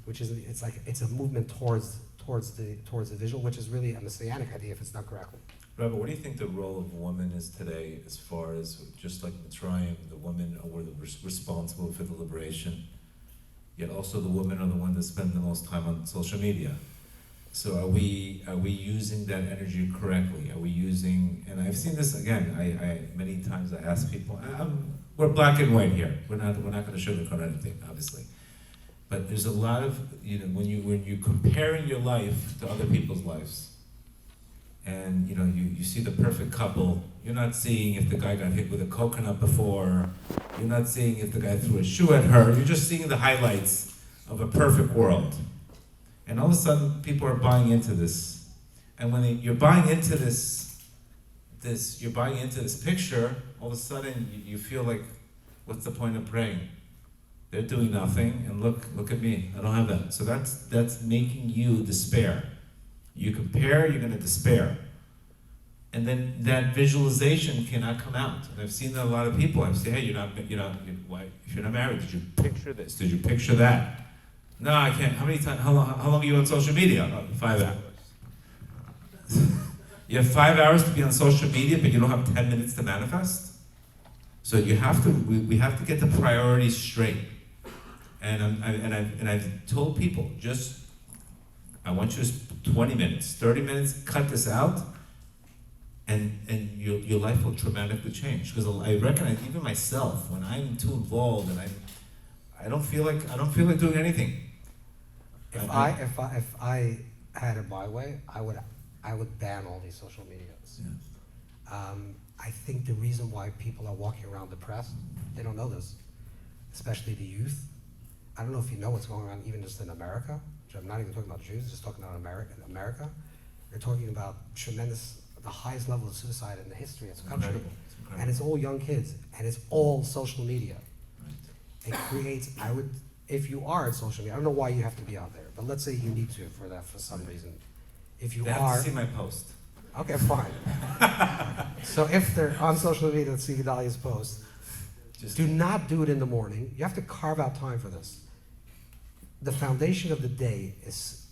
Which is, it's a movement towards the visual, which is really a messianic idea if it's done correctly. Rabbi, what do you think the role of woman is today, as far as just like Mitzrayim, the women were responsible for the liberation, yet also the women are the ones that spend the most time on social media. So are we using that energy correctly? Are we using, and I've seen this again, I many times I ask people, we're black and white here. We're not going to sugarcoat anything, obviously. But there's a lot of, when you're comparing your life to other people's lives, and you see the perfect couple, you're not seeing if the guy got hit with a coconut before, you're not seeing if the guy threw a shoe at her, you're just seeing the highlights of a perfect world. And all of a sudden, people are buying into this. And when you're buying into this picture, all of a sudden you feel like, what's the point of praying? They're doing nothing, and look at me, I don't have that. So that's making you despair. You compare, you're gonna despair. And then that visualization cannot come out. And I've seen that a lot of people, I've said, hey, why, if you're not married, did you picture this? Did you picture that? No, I can't. How long are you on social media? 5 hours. You have 5 hours to be on social media, but you don't have 10 minutes to manifest? So we have to get the priorities straight. And I've told people, I want you to 20 minutes, 30 minutes, cut this out, and your life will dramatically change. Because I recognize even myself, when I'm too involved and I don't feel like doing anything. If I had it my way, I would ban all these social medias. Yeah. I think the reason why people are walking around depressed, they don't know this, especially the youth. I don't know if you know what's going on even just in America, which I'm not even talking about Jews, just talking about America. You're talking about the highest level of suicide in the history of the country. And it's all young kids, and it's all social media. Right. It creates, if you are on social media, I don't know why you have to be out there, but let's say you need to for some reason. If you they have to see my post. Okay, fine. So if they're on social media and see Gedalia's post, do not do it in the morning. You have to carve out time for this. The foundation of the day is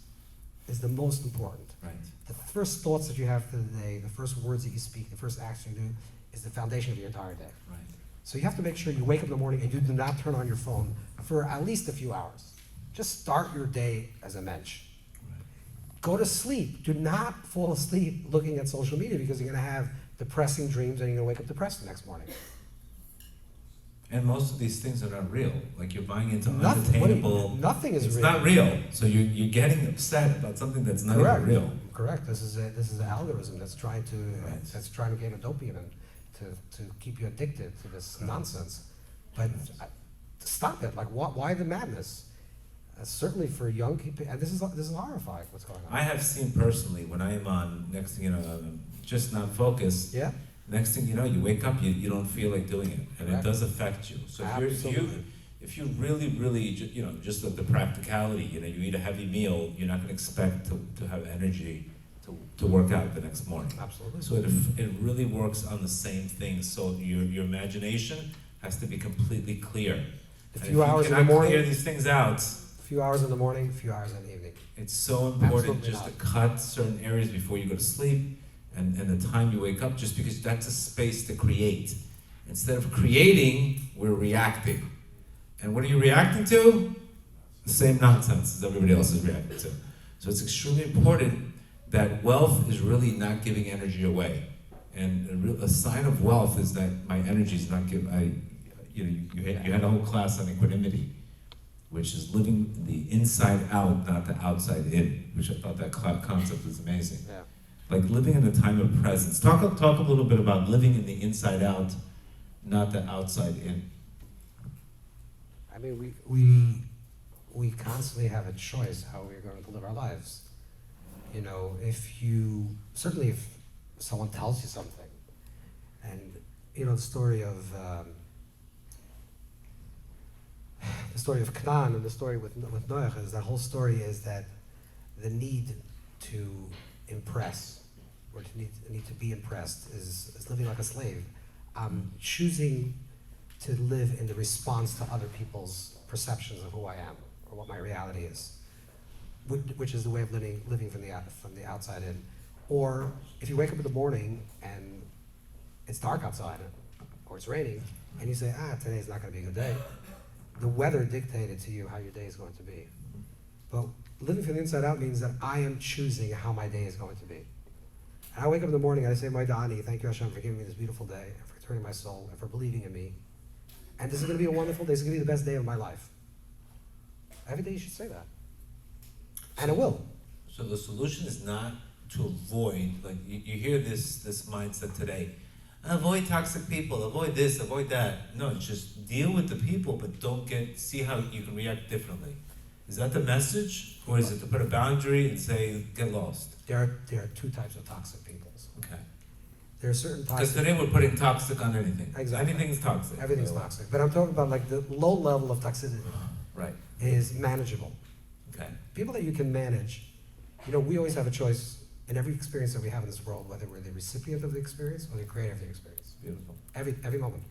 is the most important. Right. The first thoughts that you have for the day, the first words that you speak, the first action you do, is the foundation of your entire day. Right. So you have to make sure you wake up in the morning and you do not turn on your phone for at least a few hours. Just start your day as a mensch. Right. Go to sleep. Do not fall asleep looking at social media because you're going to have depressing dreams and you're going to wake up depressed the next morning. And most of these things are not real. Like you're buying into Nothing is it's real. not real. So you're getting upset about something that's not even real. Correct. This is an algorithm that's trying to get a dopamine to keep you addicted to this nonsense. But stop it. Like why the madness? Certainly for young people, and this is horrifying. What's going on? I have seen personally when I am on next thing you know, I'm just not focused. Yeah. Next thing you know, you wake up, you don't feel like doing it, and Correct. it does affect you. So if you really, just the practicality, you eat a heavy meal, you're not going to expect to have energy to work out the next morning. Absolutely. So it really works on the same thing. So your imagination has to be completely clear. A few hours in the morning. Clear these things out. A few hours in the morning, a few hours in the evening. It's so important Absolutely just not. to cut certain areas before you go to sleep. And the time you wake up, just because that's a space to create. Instead of creating, we're reacting. And what are you reacting to? The same nonsense as everybody else is reacting to. So it's extremely important that wealth is really not giving energy away. And a sign of wealth is that my energy is not giving. You had a whole class on equanimity, which is living the inside out, not the outside in, which I thought that concept was amazing. Yeah. Like living in a time of presence. Talk a little bit about living in the inside out, not the outside in. I mean, we constantly have a choice how we're going to live our lives. If someone tells you something, and the story of Canaan and the story with Noach is that whole story is that the need to impress or to need to be impressed is living like a slave. I'm choosing to live in the response to other people's perceptions of who I am or what my reality is, which is the way of living from the outside in. Or if you wake up in the morning and it's dark outside or it's raining and you say, today's not going to be a good day, the weather dictated to you how your day is going to be. But living from the inside out means that I am choosing how my day is going to be. And I wake up in the morning and I say, my Dani, thank you Hashem for giving me this beautiful day, and for turning my soul, and for believing in me. And this is going to be a wonderful day. This is going to be the best day of my life. Every day you should say that. And it will. So the solution is not to avoid, like you hear this mindset today, avoid toxic people, avoid this, avoid that. No, just deal with the people, but see how you can react differently. Is that the message? Or is it to put a boundary and say, get lost? There are two types of toxic people. Okay. There are certain toxic... Because today we're putting toxic on anything. Exactly. Anything's toxic. Everything's toxic. But I'm talking about like the low level of toxicity. Right. Is manageable. Okay. People that you can manage, we always have a choice in every experience that we have in this world, whether we're the recipient of the experience or the creator of the experience. Beautiful. Every moment.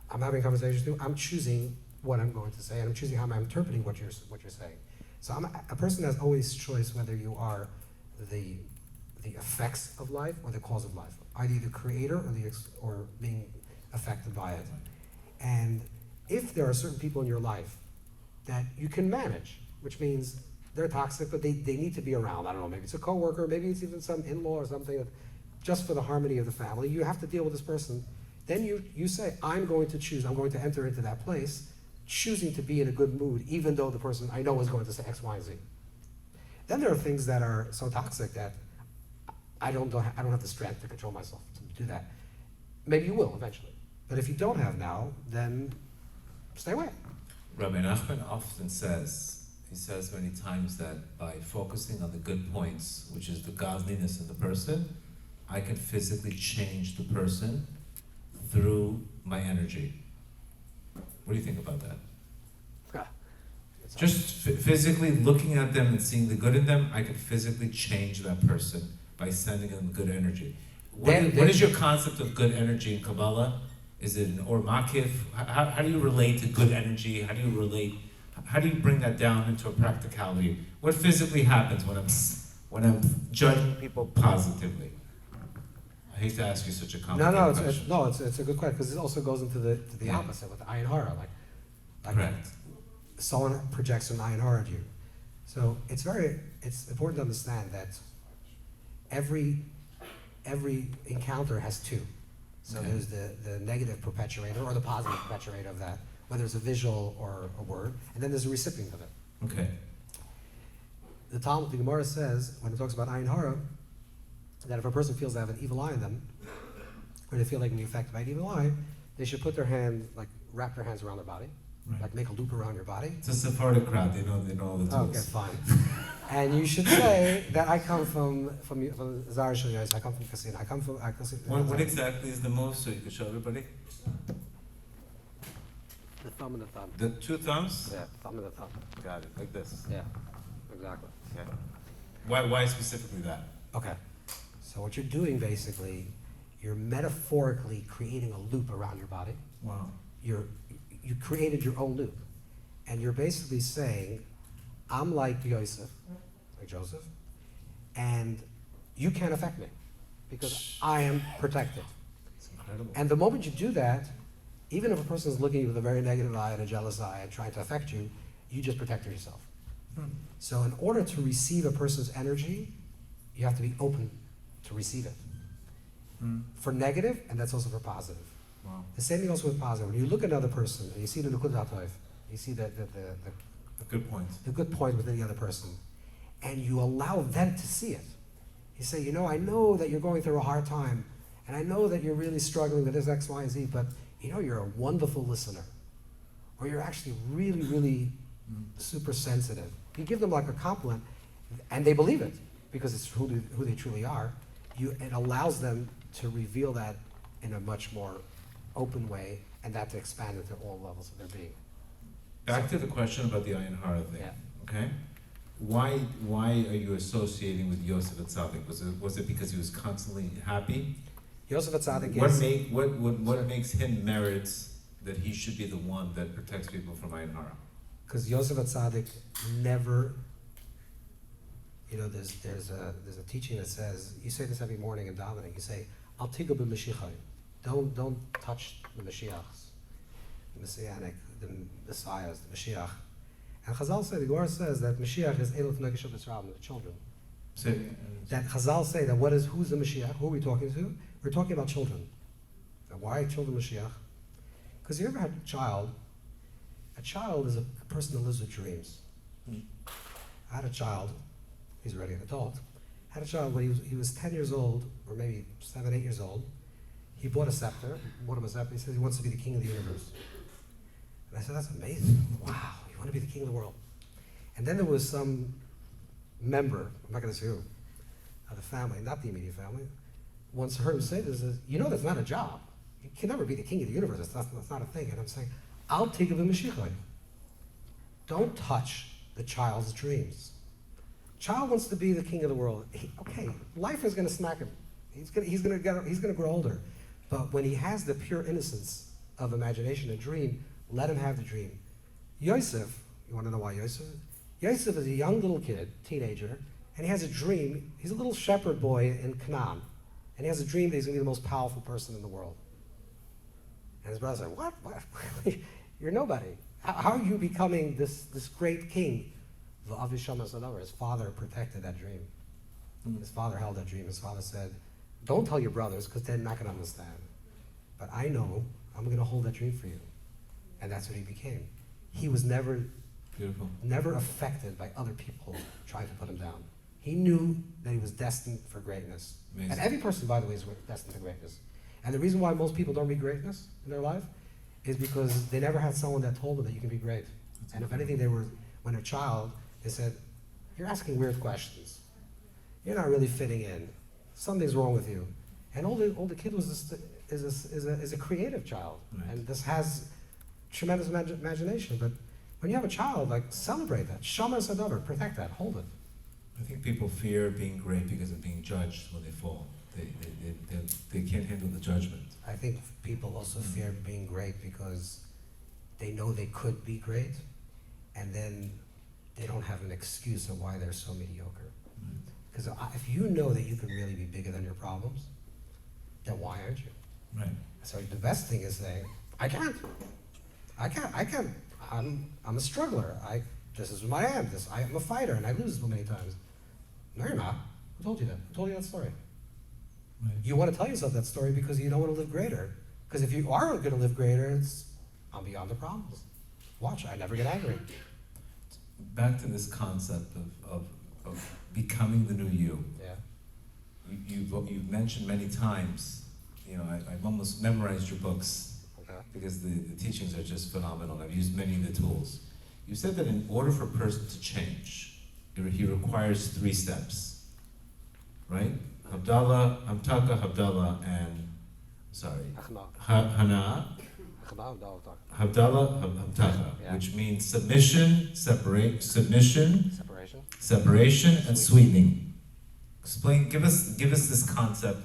I'm having conversations with you, I'm choosing what I'm going to say, and I'm choosing how I'm interpreting what you're saying. So I'm a person has always choice whether you are the effects of life or the cause of life, either the creator or being affected by it. And if there are certain people in your life that you can manage, which means they're toxic, but they need to be around. I don't know, maybe it's a coworker, maybe it's even some in-law or something, just for the harmony of the family. You have to deal with this person. Then you say, I'm going to enter into that place, choosing to be in a good mood, even though the person I know is going to say X, Y, and Z. Then there are things that are so toxic that I don't have the strength to control myself to do that. Maybe you will eventually. But if you don't have now, then stay away. Rabbi Nachman often says many times that by focusing on the good points, which is the godliness in the person, I can physically change the person through my energy. What do you think about that? Just physically looking at them and seeing the good in them, I can physically change that person by sending them good energy. What is your concept of good energy in Kabbalah? Is it an or makif? How do you relate to good energy? How do you bring that down into a practicality? What physically happens when when I'm judging people positively? I hate to ask you such a complicated question. It's a good question because it also goes into the opposite with the ayin hara, like Correct. someone projects an ayin hara at you. So it's important to understand that every encounter has two. So there's the negative perpetuator or the positive perpetuator of that, whether it's a visual or a word, and then there's a recipient of it. Okay. The Gemara says, when it talks about ayin hara, that if a person feels they have an evil eye in them, or they feel they can be affected by an evil eye, they should put their hand, wrap their hands around their body, make a loop around your body. It's a Sephardic crowd, they know all the tools. Okay, fine. And you should say that I come from Zara Shalios, I come from Kasina, I come from... What exactly is the move, so you can show everybody? The thumb and the thumb. The two thumbs? Yeah, thumb and the thumb. Got it, like this. Yeah, exactly. Okay. Why specifically that? Okay. So what you're doing basically, you're metaphorically creating a loop around your body. Wow. You created your own loop. And you're basically saying, I'm like Joseph, and you can't affect me because I am protected. It's incredible. And the moment you do that, even if a person is looking at you with a very negative eye and a jealous eye and trying to affect you, you just protected yourself. So in order to receive a person's energy, you have to be open to receive it. For negative, and that's also for positive. Wow. The same thing also with positive. When you look at another person and you see the Nukudat Tov, you see the good point. The good point within the other person, and you allow them to see it. You say, I know that you're going through a hard time, and I know that you're really struggling with this X, Y, and Z, but you're a wonderful listener. Or you're actually really, really super sensitive. You give them like a compliment, and they believe it, because it's who they truly are. It allows them to reveal that in a much more open way, and that to expand into all levels of their being. Back to the question about the ayin hara thing. Yeah. Okay. Why are you associating with Yosef Atzadik? Was it because he was constantly happy? Yosef Atzadik what makes him merits that he should be the one that protects people from ayin hara? Because Yosef Atzadik never, there's a teaching that says, you say this every morning in davening, you say, Al tigu b'mashiachai. Don't touch the Mashiachs, the Messianic, the Messiahs, the Mashiach. And Chazal say, the Gemara says that Mashiach is Elif Negesh Yisrael, the children. That Chazal say that who's the Mashiach? Who are we talking to? We're talking about children. Now, why children Mashiach? Because you ever had a child? A child is a person that lives with dreams. I had a child, he's already an adult, had a child when he was 10 years old, or maybe 7, 8 years old. He bought a scepter, he says he wants to be the king of the universe. And I said, that's amazing. Wow, you want to be the king of the world. And then there was some member, I'm not going to say who, of the family, not the immediate family, once heard him say this, that's not a job. You can never be the king of the universe, that's not a thing. And I'm saying, I'll take of a Mashiach. Don't touch the child's dreams. Child wants to be the king of the world. Life is going to smack him. He's going to grow older. But when he has the pure innocence of imagination and dream, let him have the dream. Yosef, you want to know why Yosef? Yosef is a young little kid, teenager, and he has a dream. He's a little shepherd boy in Canaan, and he has a dream that he's going to be the most powerful person in the world. And his brother said, what? You're nobody. How are you becoming this great king? His father protected that dream. His father held that dream. His father said, don't tell your brothers because they're not going to understand. But I know I'm going to hold that dream for you. And that's what he became. He was never affected by other people trying to put him down. He knew that he was destined for greatness. Amazing. And every person, by the way, is destined for greatness. And the reason why most people don't reach greatness in their life is because they never had someone that told them that you can be great. And if anything, when a child, they said, you're asking weird questions. You're not really fitting in. Something's wrong with you. And all the kid was is a creative child. Right. And this has tremendous imagination. But when you have a child, celebrate that. Shamar Sadavar, protect that, hold it. I think people fear being great because of being judged when they fall. They can't handle the judgment. I think people also fear being great because they know they could be great, and then they don't have an excuse of why they're so mediocre. Because if you know that you can really be bigger than your problems, then why aren't you? Right. So the best thing is saying, I can't. I'm a struggler. This is who I am. I'm a fighter, and I lose so many times. No, you're not. Who told you that? Who told you that story? Right. You want to tell yourself that story because you don't want to live greater. Because if you are going to live greater, I'm beyond the problems. Watch, I never get angry. Back to this concept of becoming the new you. Yeah. You've mentioned many times, I've almost memorized your books because the teachings are just phenomenal. I've used many of the tools. You said that in order for a person to change, he requires 3 steps, right? Havdalah, Hamtaka, Havdalah, and, Hana, Havdalah, Hamtaka, which means submission, separation, and sweetening. Explain, give us this concept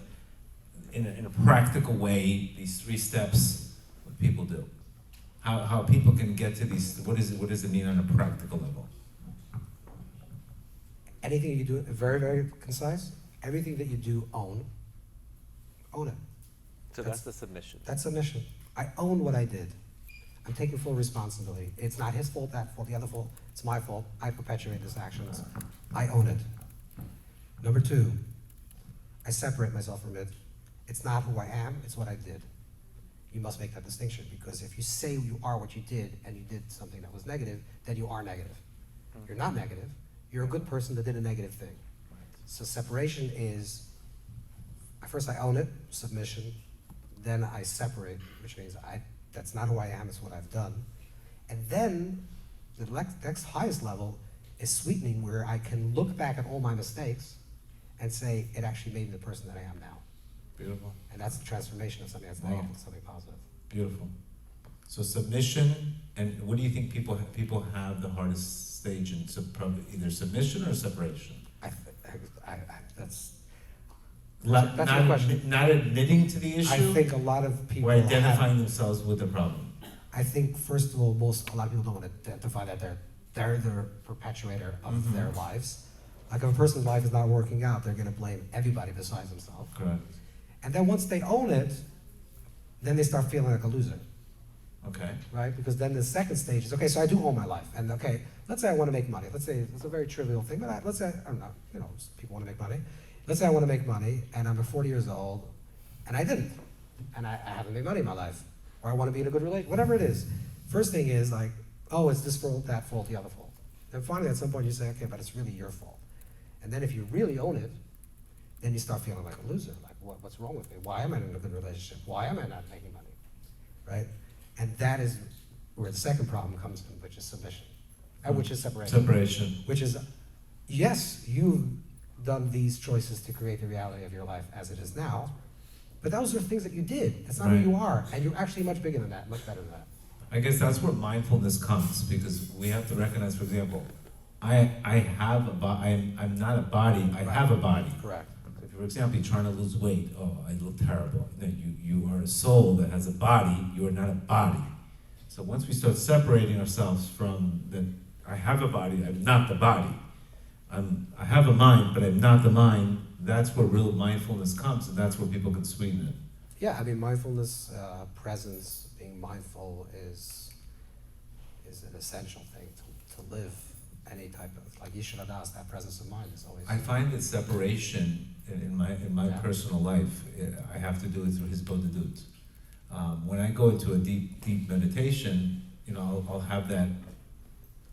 in a practical way, these 3 steps, what people do. How people can get to these, what does it mean on a practical level? Anything you do, very, very concise, everything that you do, own it. So that's the submission. That's submission. I own what I did. I'm taking full responsibility. It's not his fault, that fault, the other fault. It's my fault. I perpetuate this action. I own it. Number 2, I separate myself from it. It's not who I am, it's what I did. You must make that distinction, because if you say you are what you did and you did something that was negative, then you are negative. You're not negative. You're a good person that did a negative thing. So separation is, first I own it, submission, then I separate, which means that's not who I am, it's what I've done. And then the next highest level is sweetening, where I can look back at all my mistakes and say, it actually made me the person that I am now. Beautiful. And that's the transformation of something that's negative to something positive. Beautiful. So submission, and what do you think people have the hardest stage in? Either submission or separation? That's Not the question. Not admitting to the issue? I think a lot of people or identifying themselves with the problem? I think, first of all, a lot of people don't want to identify that they're the perpetuator of their lives. Like, if a person's life is not working out, they're going to blame everybody besides themselves. Correct. And then once they own it, then they start feeling like a loser. Okay. Right? Because then the second stage is, okay, so I do own my life. And okay, let's say I want to make money. Let's say it's a very trivial thing, but let's say, I don't know, people want to make money. Let's say I want to make money, and I'm 40 years old, and I didn't. And I haven't made money in my life. Or I want to be in a good relationship, whatever it is. First thing is like, oh, it's this fault, that fault, the other fault. And finally, at some point, you say, okay, but it's really your fault. And then if you really own it, then you start feeling like a loser. Like, what's wrong with me? Why am I in a good relationship? Why am I not making money? Right? And that is where the second problem comes from, which is submission. Which is separation. Separation. Which is, yes, you've done these choices to create the reality of your life as it is now, but those are things that you did. That's not who you are. And you're actually much bigger than that, much better than that. I guess that's where mindfulness comes, because we have to recognize, for example, I'm not a body, I have a body. Correct. If, for example, you're trying to lose weight, oh, I look terrible. You are a soul that has a body, you are not a body. So once we start separating ourselves from that, I have a body, I'm not the body. I have a mind, but I'm not the mind. That's where real mindfulness comes, and that's where people can sweeten it. Yeah, I mean, mindfulness, presence, being mindful is an essential thing to live any type of, like Yeshua Das, that presence of mind is always. I find that separation in my personal life, I have to do it through his bodhidut. When I go into a deep meditation, I'll have that.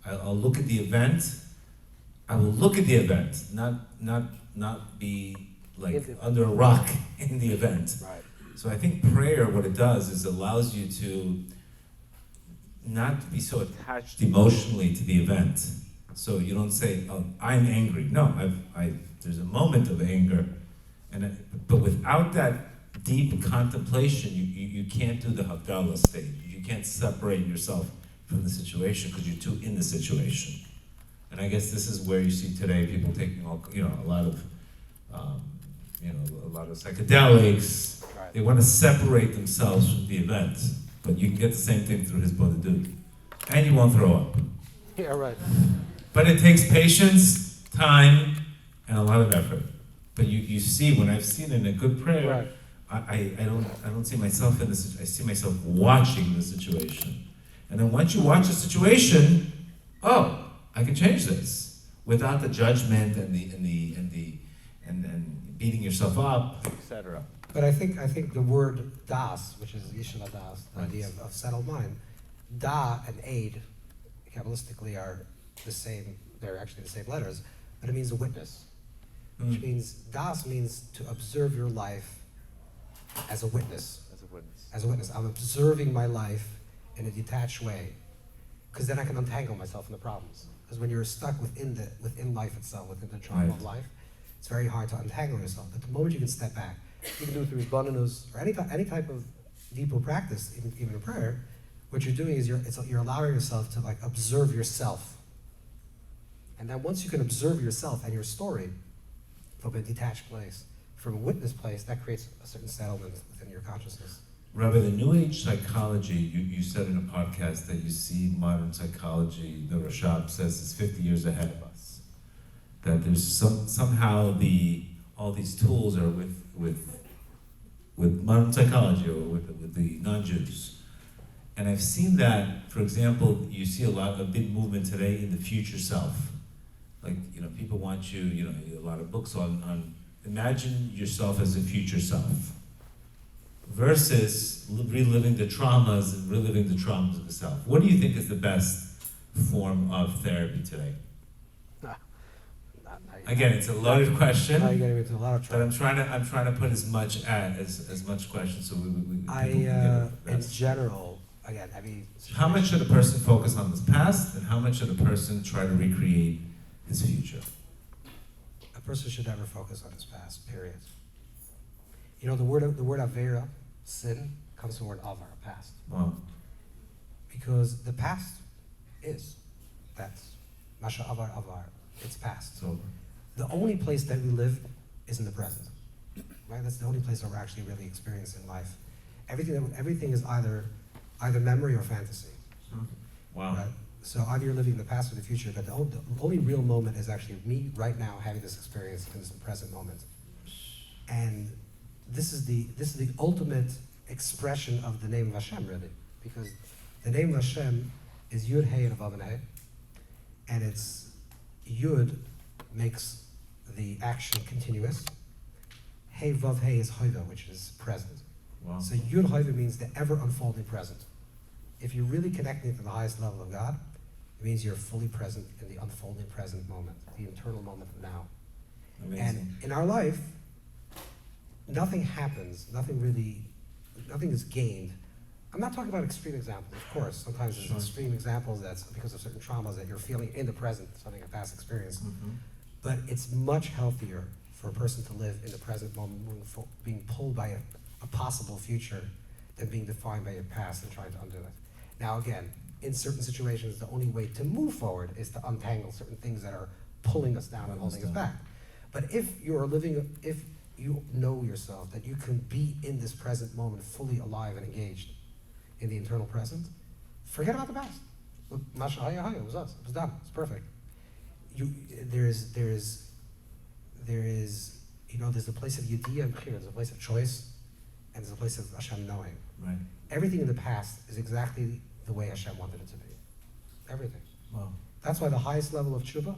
I'll look at the event. I will look at the event, not be like under a rock in the event. Right. So I think prayer, what it does is allows you to not be so attached emotionally to the event. So you don't say, "Oh, I'm angry." No, there's a moment of anger, but without that deep contemplation, you can't do the Havdalah stage. You can't separate yourself from the situation because you're too in the situation. And I guess this is where you see today people taking a lot of psychedelics. Right. They want to separate themselves from the event, but you can get the same thing through his bodhidut, and you won't throw up. Yeah, right. But it takes patience, time, and a lot of effort. But you see, when I've seen in a good prayer, Right. I don't see myself in this. I see myself watching the situation, and then once you watch the situation, oh, I can change this without the judgment and beating yourself up, etc. But I think the word das, which is Yeshiva das, the Right. idea of settled mind, da and aid, Kabbalistically are the same, they're actually the same letters, but it means a witness. Which means, das means to observe your life as a witness. As a witness. As a witness. I'm observing my life in a detached way, because then I can untangle myself from the problems. Because when you're stuck within life itself, within the trauma of life, it's very hard to untangle yourself. But the moment you can step back, you can do it through Mindfulness or any type of deeper practice, even in prayer. What you're doing is you're allowing yourself to like observe yourself. And then once you can observe yourself and your story from a detached place, from a witness place, that creates a certain settlement within your consciousness. Rabbi, the New Age psychology, you said in a podcast that you see modern psychology, the Rashab says, is 50 years ahead of us. That there's somehow all these tools are with modern psychology or with the non-Jews. And I've seen that, for example, you see a big movement today in the future self. Like, people want you, a lot of books on imagine yourself as a future self versus reliving the traumas of the self. What do you think is the best form of therapy today? Again, it's a loaded question. Now you're getting into a lot of But trouble. I'm trying to put as much questions so we people can get In the best. general, again, How much should a person focus on his past, and how much should a person try to recreate his future? a person should never focus on his past, period. The word avera, sin, comes from the word avar, past. Wow. Because the past that's masha avar, it's past. So, The only place that we live is in the present, right? That's the only place that we're actually really experiencing life. Everything is either memory or fantasy. wow. Right? So either you're living in the past or the future, but the only real moment is actually me right now having this experience in this present moment. And this is the ultimate expression of the name of Hashem, really, because the name of Hashem is Yud Hey and Vav and Hey, and it's Yud makes the action continuous. Hey Vav Hey is Hoiva, which is present. Wow. So Yud Hoiva means the ever unfolding present. If you're really connecting to the highest level of God, it means you're fully present in the unfolding present moment, the eternal moment of now. Amazing. And in our life, nothing happens, nothing is gained. I'm not talking about extreme examples, of course. Sometimes there's Sure. extreme examples that's because of certain traumas that you're feeling in the present, something a past experience. But it's much healthier for a person to live in the present moment, being pulled by a possible future than being defined by your past and trying to undo it. Now again, in certain situations, the only way to move forward is to untangle certain things that are pulling us down and holding us back. But if you know yourself, that you can be in this present moment fully alive and engaged in the internal present, forget about the past. Look, Masha Haya Haya, it was us, it was done, it's perfect. There's a place of Yediyah and Bechira, there's a place of choice, and there's a place of Hashem knowing. Right. Everything in the past is exactly the way Hashem wanted it to be. Everything. Wow. That's why the highest level of tshuva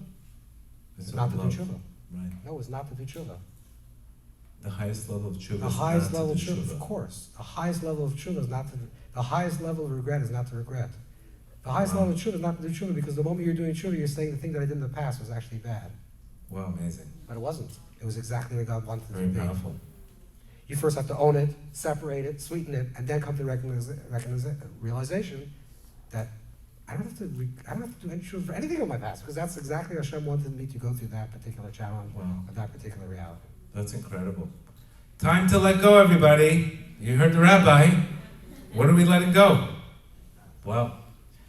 is not to do tshuva. Right. No, it's not to do tshuva. The highest level of tshuva. The highest level of tshuva, of course. The highest level of tshuva is not to. The highest level of regret is not to regret. The highest level of tshuva is not to do tshuva, because the moment you're doing tshuva, you're saying the thing that I did in the past was actually bad. Wow, amazing. But it wasn't. It was exactly what God wanted it Very to be. powerful. You first have to own it, separate it, sweeten it, and then come to realization that I don't have to do any tshuva for anything in my past, because that's exactly how Hashem wanted me to go through that particular challenge, Wow. of that particular reality. That's incredible. Time to let go, everybody. You heard the rabbi. What are we letting go? Wow.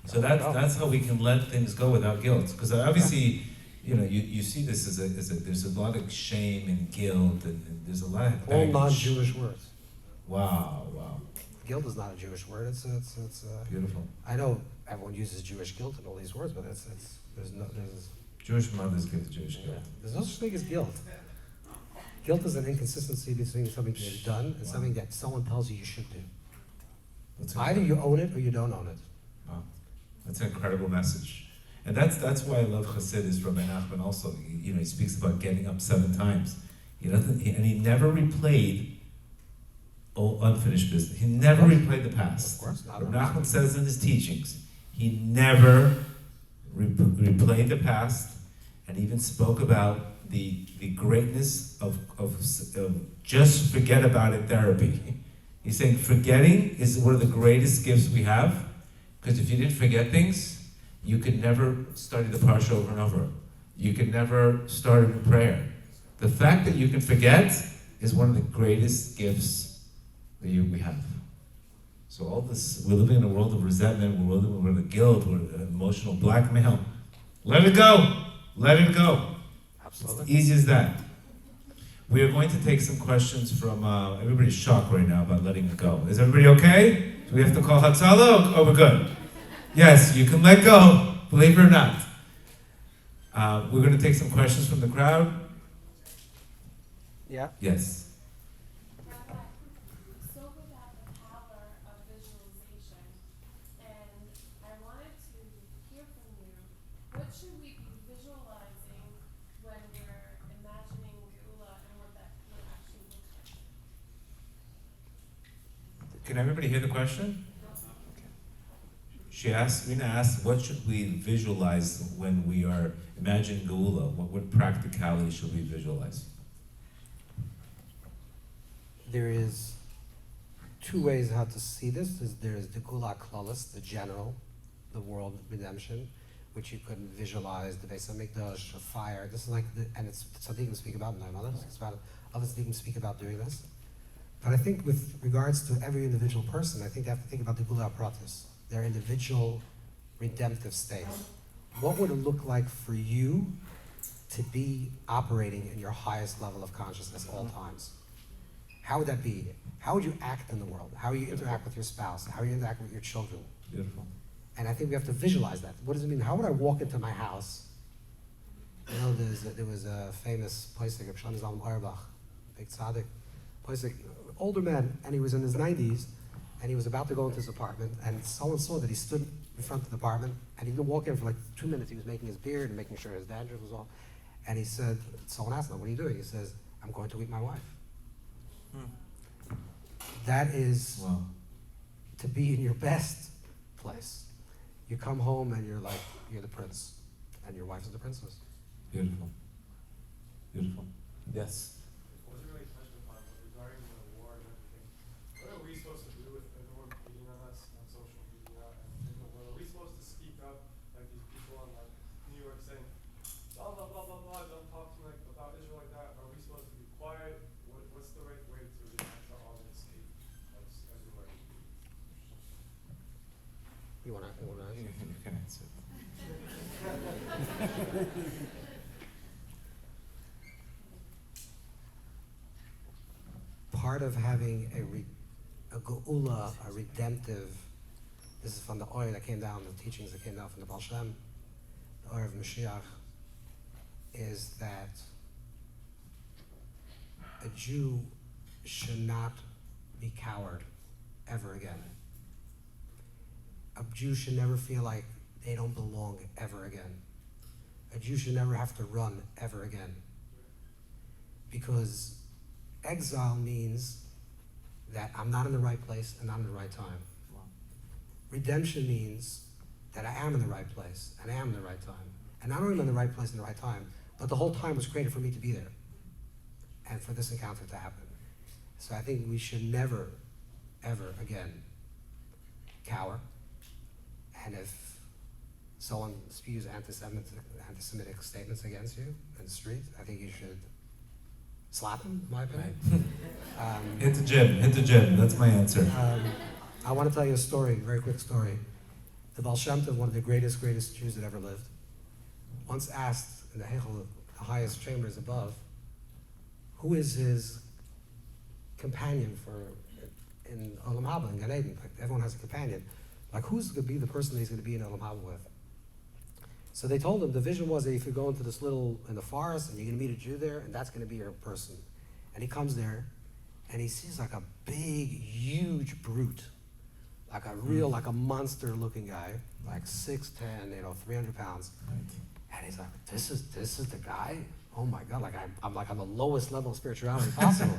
So that's how we can let things go without guilt. Because obviously, you see this as there's a lot of shame and guilt, and there's a lot of All baggage. non-Jewish words. Wow. Guilt is not a Jewish word. It's Beautiful. I know everyone uses Jewish guilt and all these words, but there's Jewish mothers give the Jewish guilt. There's no such thing as guilt. Guilt is an inconsistency between something you've done and something that someone tells you should do. That's Either you own it or you don't own it. Wow. That's an incredible message. And that's why I love Hasidus, Rabbi Nachman also. He speaks about getting up 7 times. And he never replayed unfinished business. He never replayed the past. Of course not. Rabbi Nachman says in his teachings, he never replayed the past, and even spoke about the greatness of just forget about it therapy. He's saying forgetting is one of the greatest gifts we have, because if you didn't forget things, you could never study the parsha over and over. You could never start a new prayer. The fact that you can forget is one of the greatest gifts that we have. So all this, we're living in a world of resentment, we're living in a world of guilt, we're emotional blackmail. Let it go. Let it go. Absolutely. It's easy as that. We are going to take some questions from, everybody's shocked right now about letting it go. Is everybody okay? Do we have to call Hatzalah or we're good? Yes, you can let go, believe it or not. We're going to take some questions from the crowd. Yeah. Yes. Can everybody hear the question? Okay. Rina asked, what should we visualize when we are imagining Geula? What practicality should we visualize? There is 2 ways how to see this. There is the Geula Klalis, the general, the world redemption, which you could visualize, the Beis HaMikdash, a fire. This is like, and it's tzaddikim speak about, other tzaddikim speak about doing this. But I think with regards to every individual person, I think they have to think about the Geula Pratis, their individual redemptive state. What would it look like for you to be operating in your highest level of consciousness all times? How would that be? How would you act in the world? How would you interact with your spouse? How would you interact with your children? Beautiful. And I think we have to visualize that. What does it mean? How would I walk into my house? There was a famous Poisek, Shlomo Zalman Auerbach, big tzaddik, Poisek, older man, and he was in his 90s, and he was about to go into his apartment, and someone saw that he stood in front of the apartment, and he didn't walk in for like 2 minutes. He was making his beard and making sure his dandruff was off. And he said, someone asked him, what are you doing? He says, I'm going to meet my wife. That is to be in your best place. You come home and you're the prince, and your wife is the princess. Beautiful. Beautiful. Yes. Wasn't really touched upon, but regarding the war and everything, what are we supposed to do with everyone beating on us on social media and in the world? Are we supposed to speak up like these people in like New York saying, blah blah blah blah blah, don't talk to me about Israel like that? Are we supposed to be quiet? What's the right way to react to all this hate that's everywhere? You wanna You can answer. Part of having a geula, a redemptive, this is from the oil that came down, the teachings that came down from the Baal Shem, the oil of Mashiach, is that a Jew should not be coward ever again. A Jew should never feel like they don't belong ever again. A Jew should never have to run ever again. Because exile means that I'm not in the right place and not in the right time. Redemption means that I am in the right place and I am in the right time. And not only am I in the right place and the right time, but the whole time was created for me to be there and for this encounter to happen. So I think we should never, ever again cower. And if someone spews anti-Semitic statements against you in the street, I think you should slap him, in my opinion. Hit the gym, that's my answer. I want to tell you a story, a very quick story. The Baal Shem Tov, one of the greatest Jews that ever lived, once asked in the Heichel, the highest chambers above, who is his companion in Olam Haba, in Gan Eden? Like, everyone has a companion. Like, who's going to be the person that he's going to be in Olam Haba with? So they told him the vision was that if you go into this in the forest and you're going to meet a Jew there, and that's going to be your person. And he comes there, and he sees like a big, huge brute, like a real, like a monster-looking guy, like 6'10", 300 pounds. Right. And he's like, this is the guy? Oh my God, like I'm like on the lowest level of spirituality possible.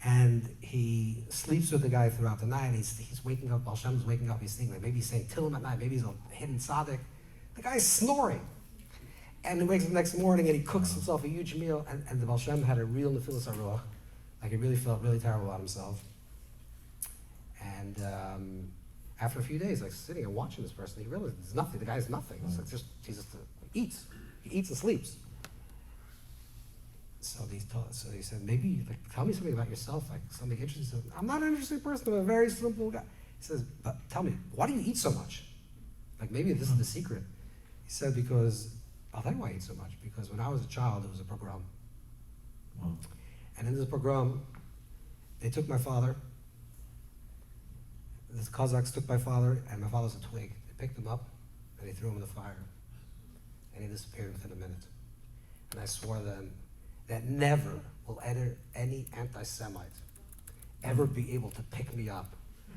And he sleeps with the guy throughout the night. He's waking up, Baal Shem's waking up, he's thinking, like, maybe he's saying Tillim at night, maybe he's a hidden tzaddik. The guy's snoring. And he wakes up the next morning and he cooks himself a huge meal, and the Baal Shem had a real nefilas haruach. Like he really felt really terrible about himself. And after a few days, like sitting and watching this person, he realized there's nothing, the guy's nothing. It's like he eats. He eats and sleeps. So he said, maybe like, tell me something about yourself, like something interesting. He said, I'm not an interesting person, I'm a very simple guy. He says, but tell me, why do you eat so much? Like maybe this is the secret. He said, because, I'll tell you why I eat so much, because when I was a child, it was a pogrom. Wow. And in this pogrom, they took my father, the Cossacks took my father, and my father's a twig. They picked him up, and they threw him in the fire. And he disappeared within a minute. And I swore then that never will any anti-Semite ever be able to pick me up,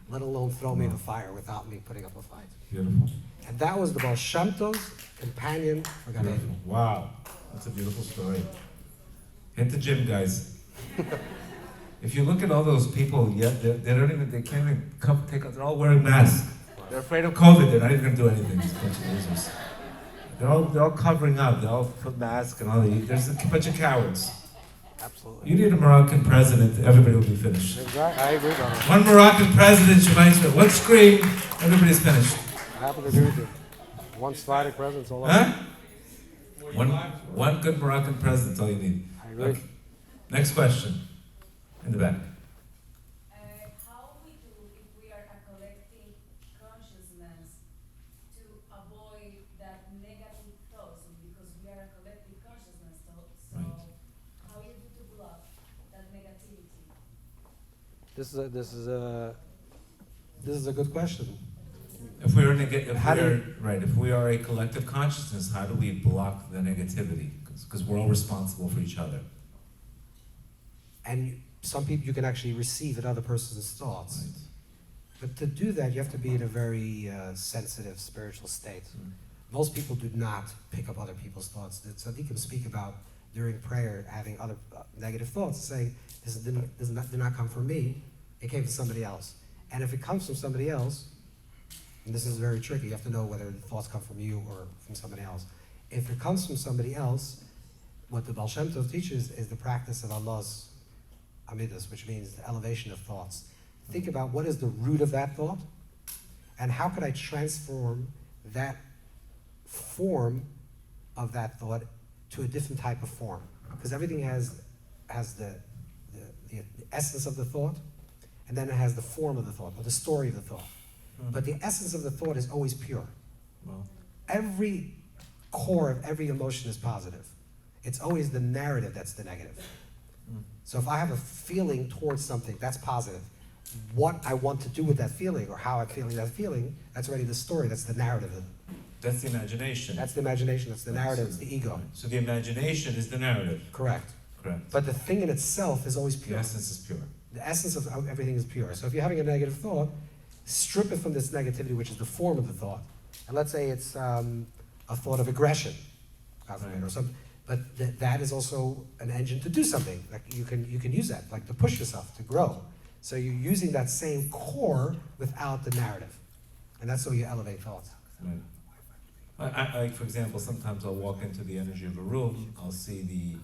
let alone throw me in the fire without me putting up a fight. Beautiful. And that was the Baal Shem Tov's companion for Gan Beautiful. Eden. Wow, that's a beautiful story. Hit the gym, guys. If you look at all those people, they can't even they're all wearing masks. They're afraid of COVID, they're not even gonna do anything, these bunch of losers. They're all covering up, they all put masks and all there's a bunch of cowards. Absolutely. You need a Moroccan president, everybody will be finished. Exactly. I agree, brother. One Moroccan president, Shemaisra, one scream, everybody's finished. I happen to agree with you. One Sephardic president's all over. Huh? One good Moroccan president's all you need. I agree. Okay. Next question. In the back. How we do if we are a collective consciousness to avoid that negative thoughts, because we are a collective consciousness, so Right. how you do to block that negativity? This is a good question. If we are a collective consciousness, how do we block the negativity? Because we're all responsible for each other. And some people, you can actually receive another person's thoughts. Right. But to do that, you have to be in a very sensitive spiritual state. Most people do not pick up other people's thoughts. The tzaddikim speak about during prayer having other negative thoughts, saying, this did not come from me, it came from somebody else. And if it comes from somebody else, and this is very tricky, you have to know whether the thoughts come from you or from somebody else. If it comes from somebody else, what the Baal Shem Tov teaches is the practice of Allah's Amidas, which means the elevation of thoughts. Think about what is the root of that thought, and how could I transform that form of that thought to a different type of form? Because everything has the essence of the thought, and then it has the form of the thought, or the story of the thought. But the essence of the thought is always pure. Well, Every core of every emotion is positive. It's always the narrative that's the negative. So if I have a feeling towards something, that's positive. What I want to do with that feeling, or how I'm feeling that feeling, that's already the story, that's the narrative. that's the imagination. That's the imagination, that's the narrative, it's the ego. So the imagination is the narrative. Correct. Correct. But the thing in itself is always The pure. essence is pure. The essence of everything is pure. So if you're having a negative thought, strip it from this negativity, which is the form of the thought. And let's say it's a thought of aggression, God forbid, or something. But that is also an engine to do something. Like you can use that, like to push yourself, to grow. So you're using that same core without the narrative. And that's how you elevate thoughts. Right. I, for example, sometimes I'll walk into the energy of a room, I'll see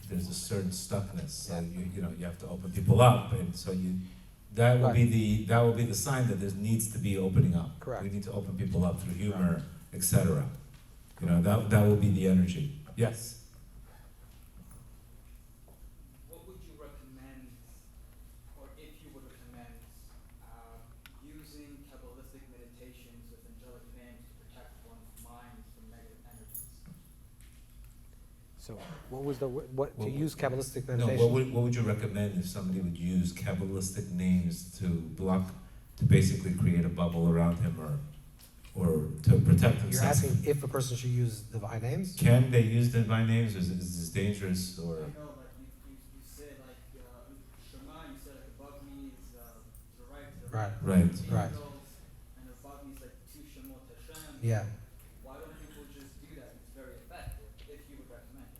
there's a certain stuckness. So you have to open people up, and so that will be the sign that there needs to be opening up. Correct. We need to open people up through humor, etc. That will be the energy. Yes. What would you recommend, or if you would recommend, using Kabbalistic meditations with angelic names to protect one's mind from negative energies? So what was to use Kabbalistic No, meditation? what would you recommend if somebody would use Kabbalistic names to basically create a bubble around him, or or to protect themselves. You're asking if a person should use divine names? Can they use divine names, or is this dangerous, or? No, like you said, like, Shema, you said like above me is to the right, to the Right. Right. Right. And above me is like two Shemot Hashem. Yeah. Why don't people just do that? It's very effective, if you would recommend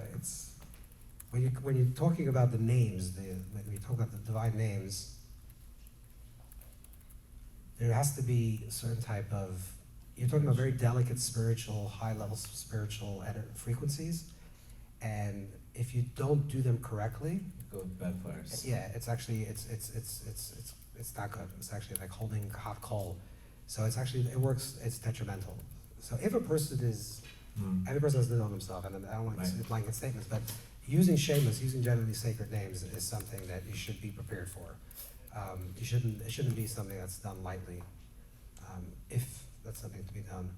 it. It's when you're talking about the names, when you talk about the divine names, there has to be a certain type of. You're talking about very delicate spiritual, high level spiritual frequencies, and if you don't do them correctly, Go backfires. yeah, it's actually it's not good. It's actually like holding hot coal. So it works. It's detrimental. So if a person is every person has to know themselves, and I don't want to say blanket statements, but using shameless, using generally sacred names is something that you should be prepared for. It shouldn't be something that's done lightly. If that's something to be done.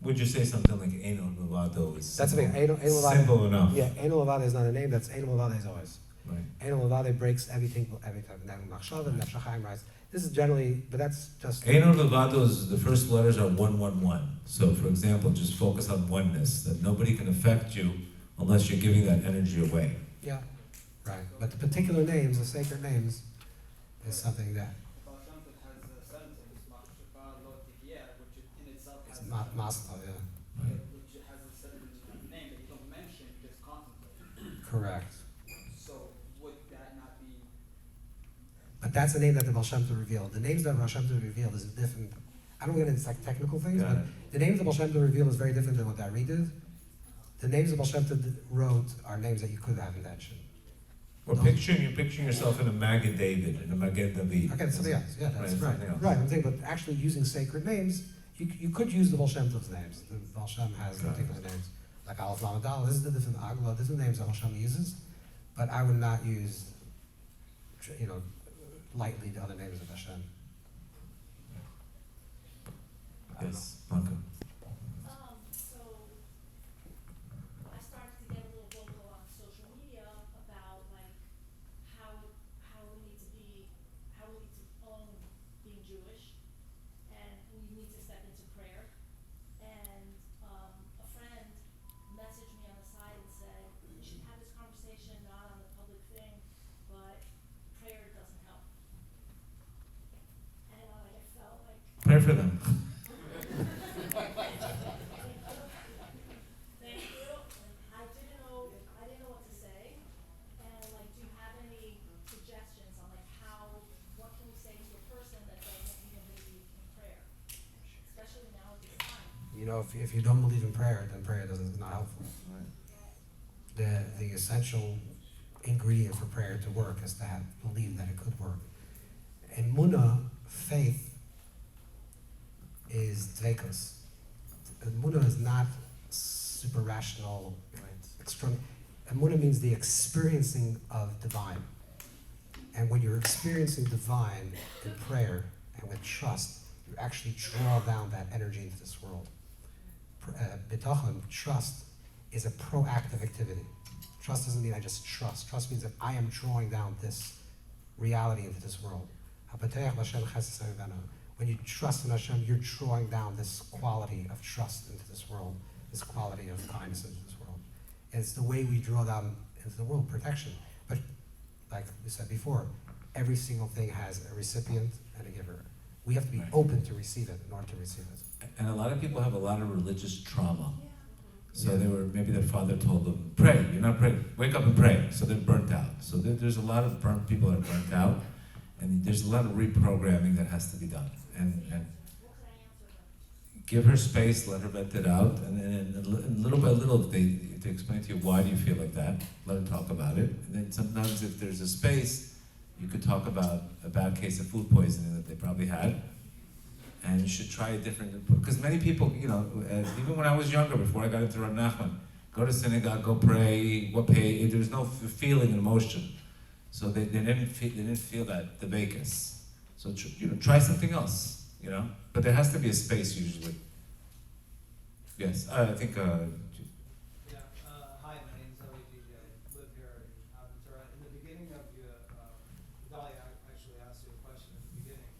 Would you say something like Eno Novado is That's the thing. Eno Levade, simple enough? yeah, Eno Levade is not a name. That's Eno Levade is always. Right. Eno Levade breaks everything every time. Nefesh HaChaim rise. This is generally, but that's just. Eno Novado is the first letters are 111. So, for example, just focus on oneness. That nobody can affect you unless you're giving that energy away. Yeah, right. But the particular names, the sacred names, is something that Baal Shem Tov has a sentence, Machshava Lo Tihyeh, which in itself has is Maslow, yeah. Right. which has a certain name that you don't mention, you just contemplate. Correct. So would that not be? But that's the name that the Baal Shem Tov revealed. The names that Baal Shem Tov revealed is different. I don't get into like technical things, Got but it. the names that Baal Shem Tov revealed is very different than what Dari did. The names that Baal Shem Tov wrote are names that you could have mentioned. Or you're picturing yourself in a Magen David, in a Magen David. Okay, that's something else. Yeah, that's right. something else. Right, I'm saying, but actually using sacred names, you could use the Baal Shem Tov's names. The Baal Shem has Got it. particular names, like Aleph Lamed Dalet. This is the different Agla. These are names that Baal Shem uses, but I would not use, lightly the other names of Hashem. Yes, Blanca. So I started to get a little vocal on social media about like how we need to own being Jewish, and we need to step into prayer. And a friend messaged me on the side and said, "We should have this conversation not on the public thing, but prayer doesn't help." And I felt like. Pray for them. Thank you. I didn't know what to say. And like, do you have any suggestions on like what can we say to a person that doesn't even believe in prayer? Especially now at this time. If you don't believe in prayer, then prayer is not helpful. The essential ingredient for prayer to work is to believe that it could work. Emunah, faith, is dveikus. Emunah is not super rational, external. Emunah means the experiencing of divine. And when you're experiencing divine in prayer and with trust, you actually draw down that energy into this world. Bitachon, trust, is a proactive activity. Trust doesn't mean I just trust. Trust means that I am drawing down this reality into this world. When you trust in Hashem, you're drawing down this quality of trust into this world, this quality of kindness into this world. And it's the way we draw down into the world protection. But like we said before, every single thing has a recipient and a giver. We have to be open to receive it in order to receive it. And a lot of people have a lot of religious trauma. So Yeah. maybe their father told them, pray, you're not praying, wake up and pray. So they're burnt out. So there's a lot of burnt people that are burnt out, and there's a lot of reprogramming that has to be done. And What could I answer them? give her space, let her vent it out, and then little by little, they explain to you why do you feel like that, let her talk about it. And then sometimes if there's a space, you could talk about a bad case of food poisoning that they probably had. And you should try a different, because many people, even when I was younger, before I got into Rav Nachman, go to synagogue, go pray, there was no feeling and emotion. So they didn't feel that, the vacancy. So try something else, But there has to be a space usually. Yes, I think. Hi, my name is Ellie DJ. I live here in Aventura. In the beginning of your, Dali actually asked you a question at the beginning.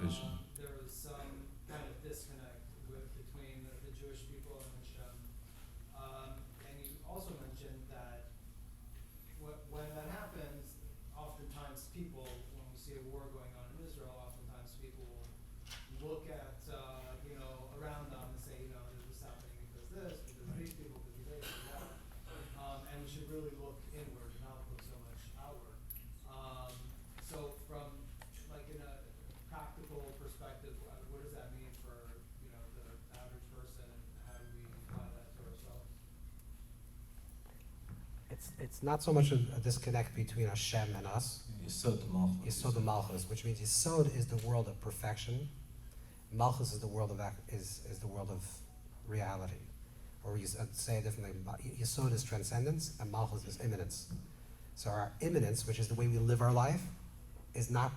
vision. there was some kind of disconnect between the Jewish people and Hashem. And you also mentioned that when that happens, oftentimes people, when we see a war going on in Israel, oftentimes people will look at, around them and say, this is happening because this, because these people, because they, because that. And we should really look inward and not look so much outward. So from, like, in a practical perspective, what does that mean for, the average person, and how do we apply that to ourselves? It's not so much a disconnect between Hashem and us. Yesod Malchus. Yesod Malchus, which means Yesod is the world of perfection. Malchus is the world of is the world of reality, or you say it differently. Yesod is transcendence, and Malchus is immanence. So our immanence, which is the way we live our life, is not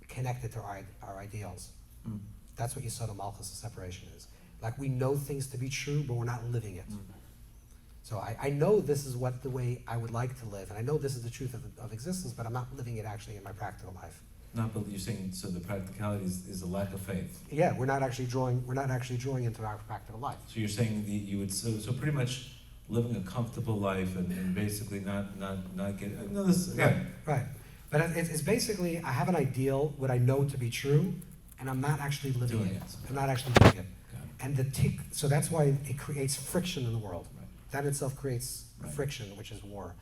connected to our ideals. Mm. That's what Yesod of Malchus, the separation is. Like, we know things to be true, but we're not living it. Mm. So I know this is the way I would like to live, and I know this is the truth of existence, but I'm not living it actually in my practical life. Not, but you're saying, so the practicality is a lack of faith. Yeah, we're not actually drawing into our practical life. So you're saying you would so pretty much living a comfortable life and basically not getting this again. Right. But it's basically, I have an ideal, what I know to be true, and I'm not actually living Doing it. it. I'm not actually doing it. Got it. And so that's why it creates friction in the world. Right. That in itself creates Right. friction, which is war.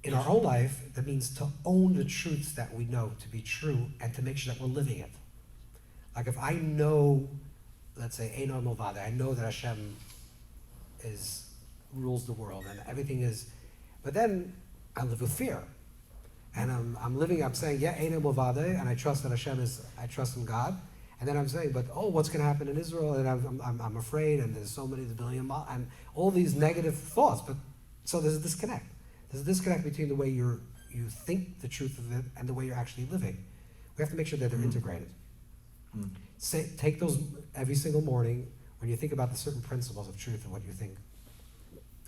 In our own life, that means to own the truths that we know to be true and to make sure that we're living it. Like, if I know, let's say, Eino Movade, I know that Hashem rules the world and everything is, but then I live with fear. And I'm saying, yeah, Eino Movade, and I trust that I trust in God. And then I'm saying, but what's going to happen in Israel? And I'm afraid, and there's so many, the billion, and all these negative thoughts. But so there's a disconnect. There's a disconnect between the way you think the truth of it and the way you're actually living. We have to make sure that they're integrated. Mm. Take those every single morning when you think about the certain principles of truth and what you think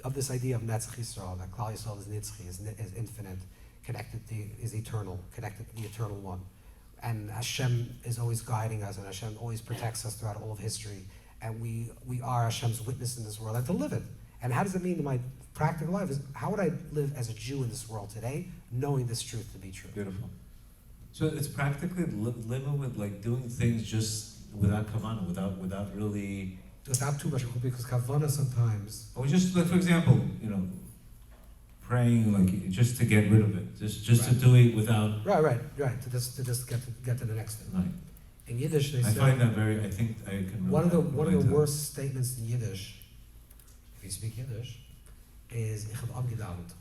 of this idea of Netzach Yisrael, that Klal Yisrael is Nitzchi, is infinite, is eternal, connected to the eternal one. And Hashem is always guiding us, and Hashem always protects us throughout all of history. And we are Hashem's witness in this world, and to live it. And how does it mean in my practical life? How would I live as a Jew in this world today, knowing this truth to be true? Beautiful. So it's practically living with, like, doing things just without kavanah, without really. Without too much, because kavanah sometimes. Or just, like, for example, praying, like, just to get rid of it, just to do it without. Right. To just get to the next thing. Right. In Yiddish, they I say. find that very. I think I can. One of the relate to worst statements in Yiddish, if you speak Yiddish, is "Ich hab abgedavnt,"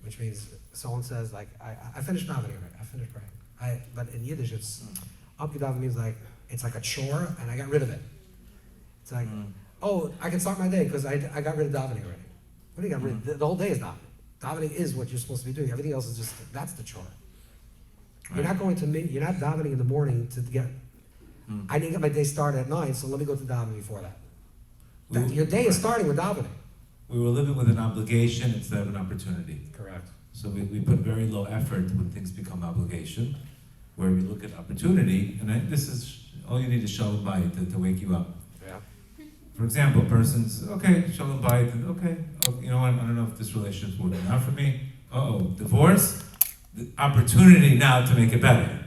which means someone says, like, I finished davening already. I finished praying. But in Yiddish, it's abgedavnt means like it's like a chore, and I got rid of it. It's like, I can start my day because I got rid of davening already. What do you got rid of? The whole day is davening. Davening is what you're supposed to be doing. Everything else is that's the chore. You're not you're not davening in the morning to get. I need to get my day started at 9, so let me go to davening before that. Your day is starting with davening. We were living with an obligation instead of an opportunity. Correct. So we put very low effort when things become obligation, where we look at opportunity, and this is all you need is shalom bayit to wake you up. Yeah. For example, a person's, okay, shalom bayit, okay, you know what, I don't know if this relationship's working out for me. Divorce, the opportunity now to make it better.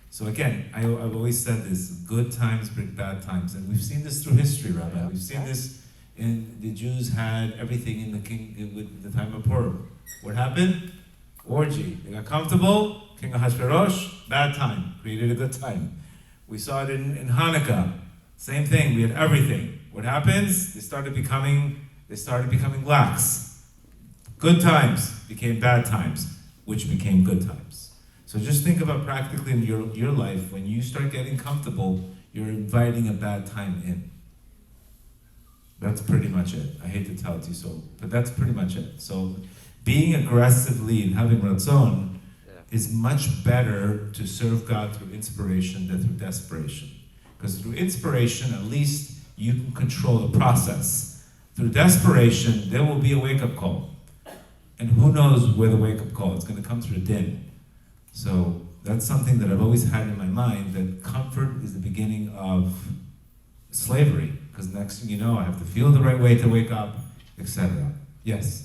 So again, I've always said this, good times bring bad times, and we've seen this through history, Rabbi. Yeah. We've seen this the Jews had everything in with the time of Purim. What happened? Orgy. They got comfortable, King Ahasuerus, bad time, created a good time. We saw it in Hanukkah, same thing, we had everything. What happens? They started becoming lax. Good times became bad times, which became good times. So just think about practically in your life, when you start getting comfortable, you're inviting a bad time in. That's pretty much it. I hate to tell it to you so, but that's pretty much it. So being aggressively and having ratzon is much better to serve God through inspiration than through desperation. Because through inspiration, at least you can control the process. Through desperation, there will be a wake-up call. And who knows where the wake-up call is going to come through din. So that's something that I've always had in my mind, that comfort is the beginning of slavery, because next thing you know, I have to feel the right way to wake up, etc. Yes?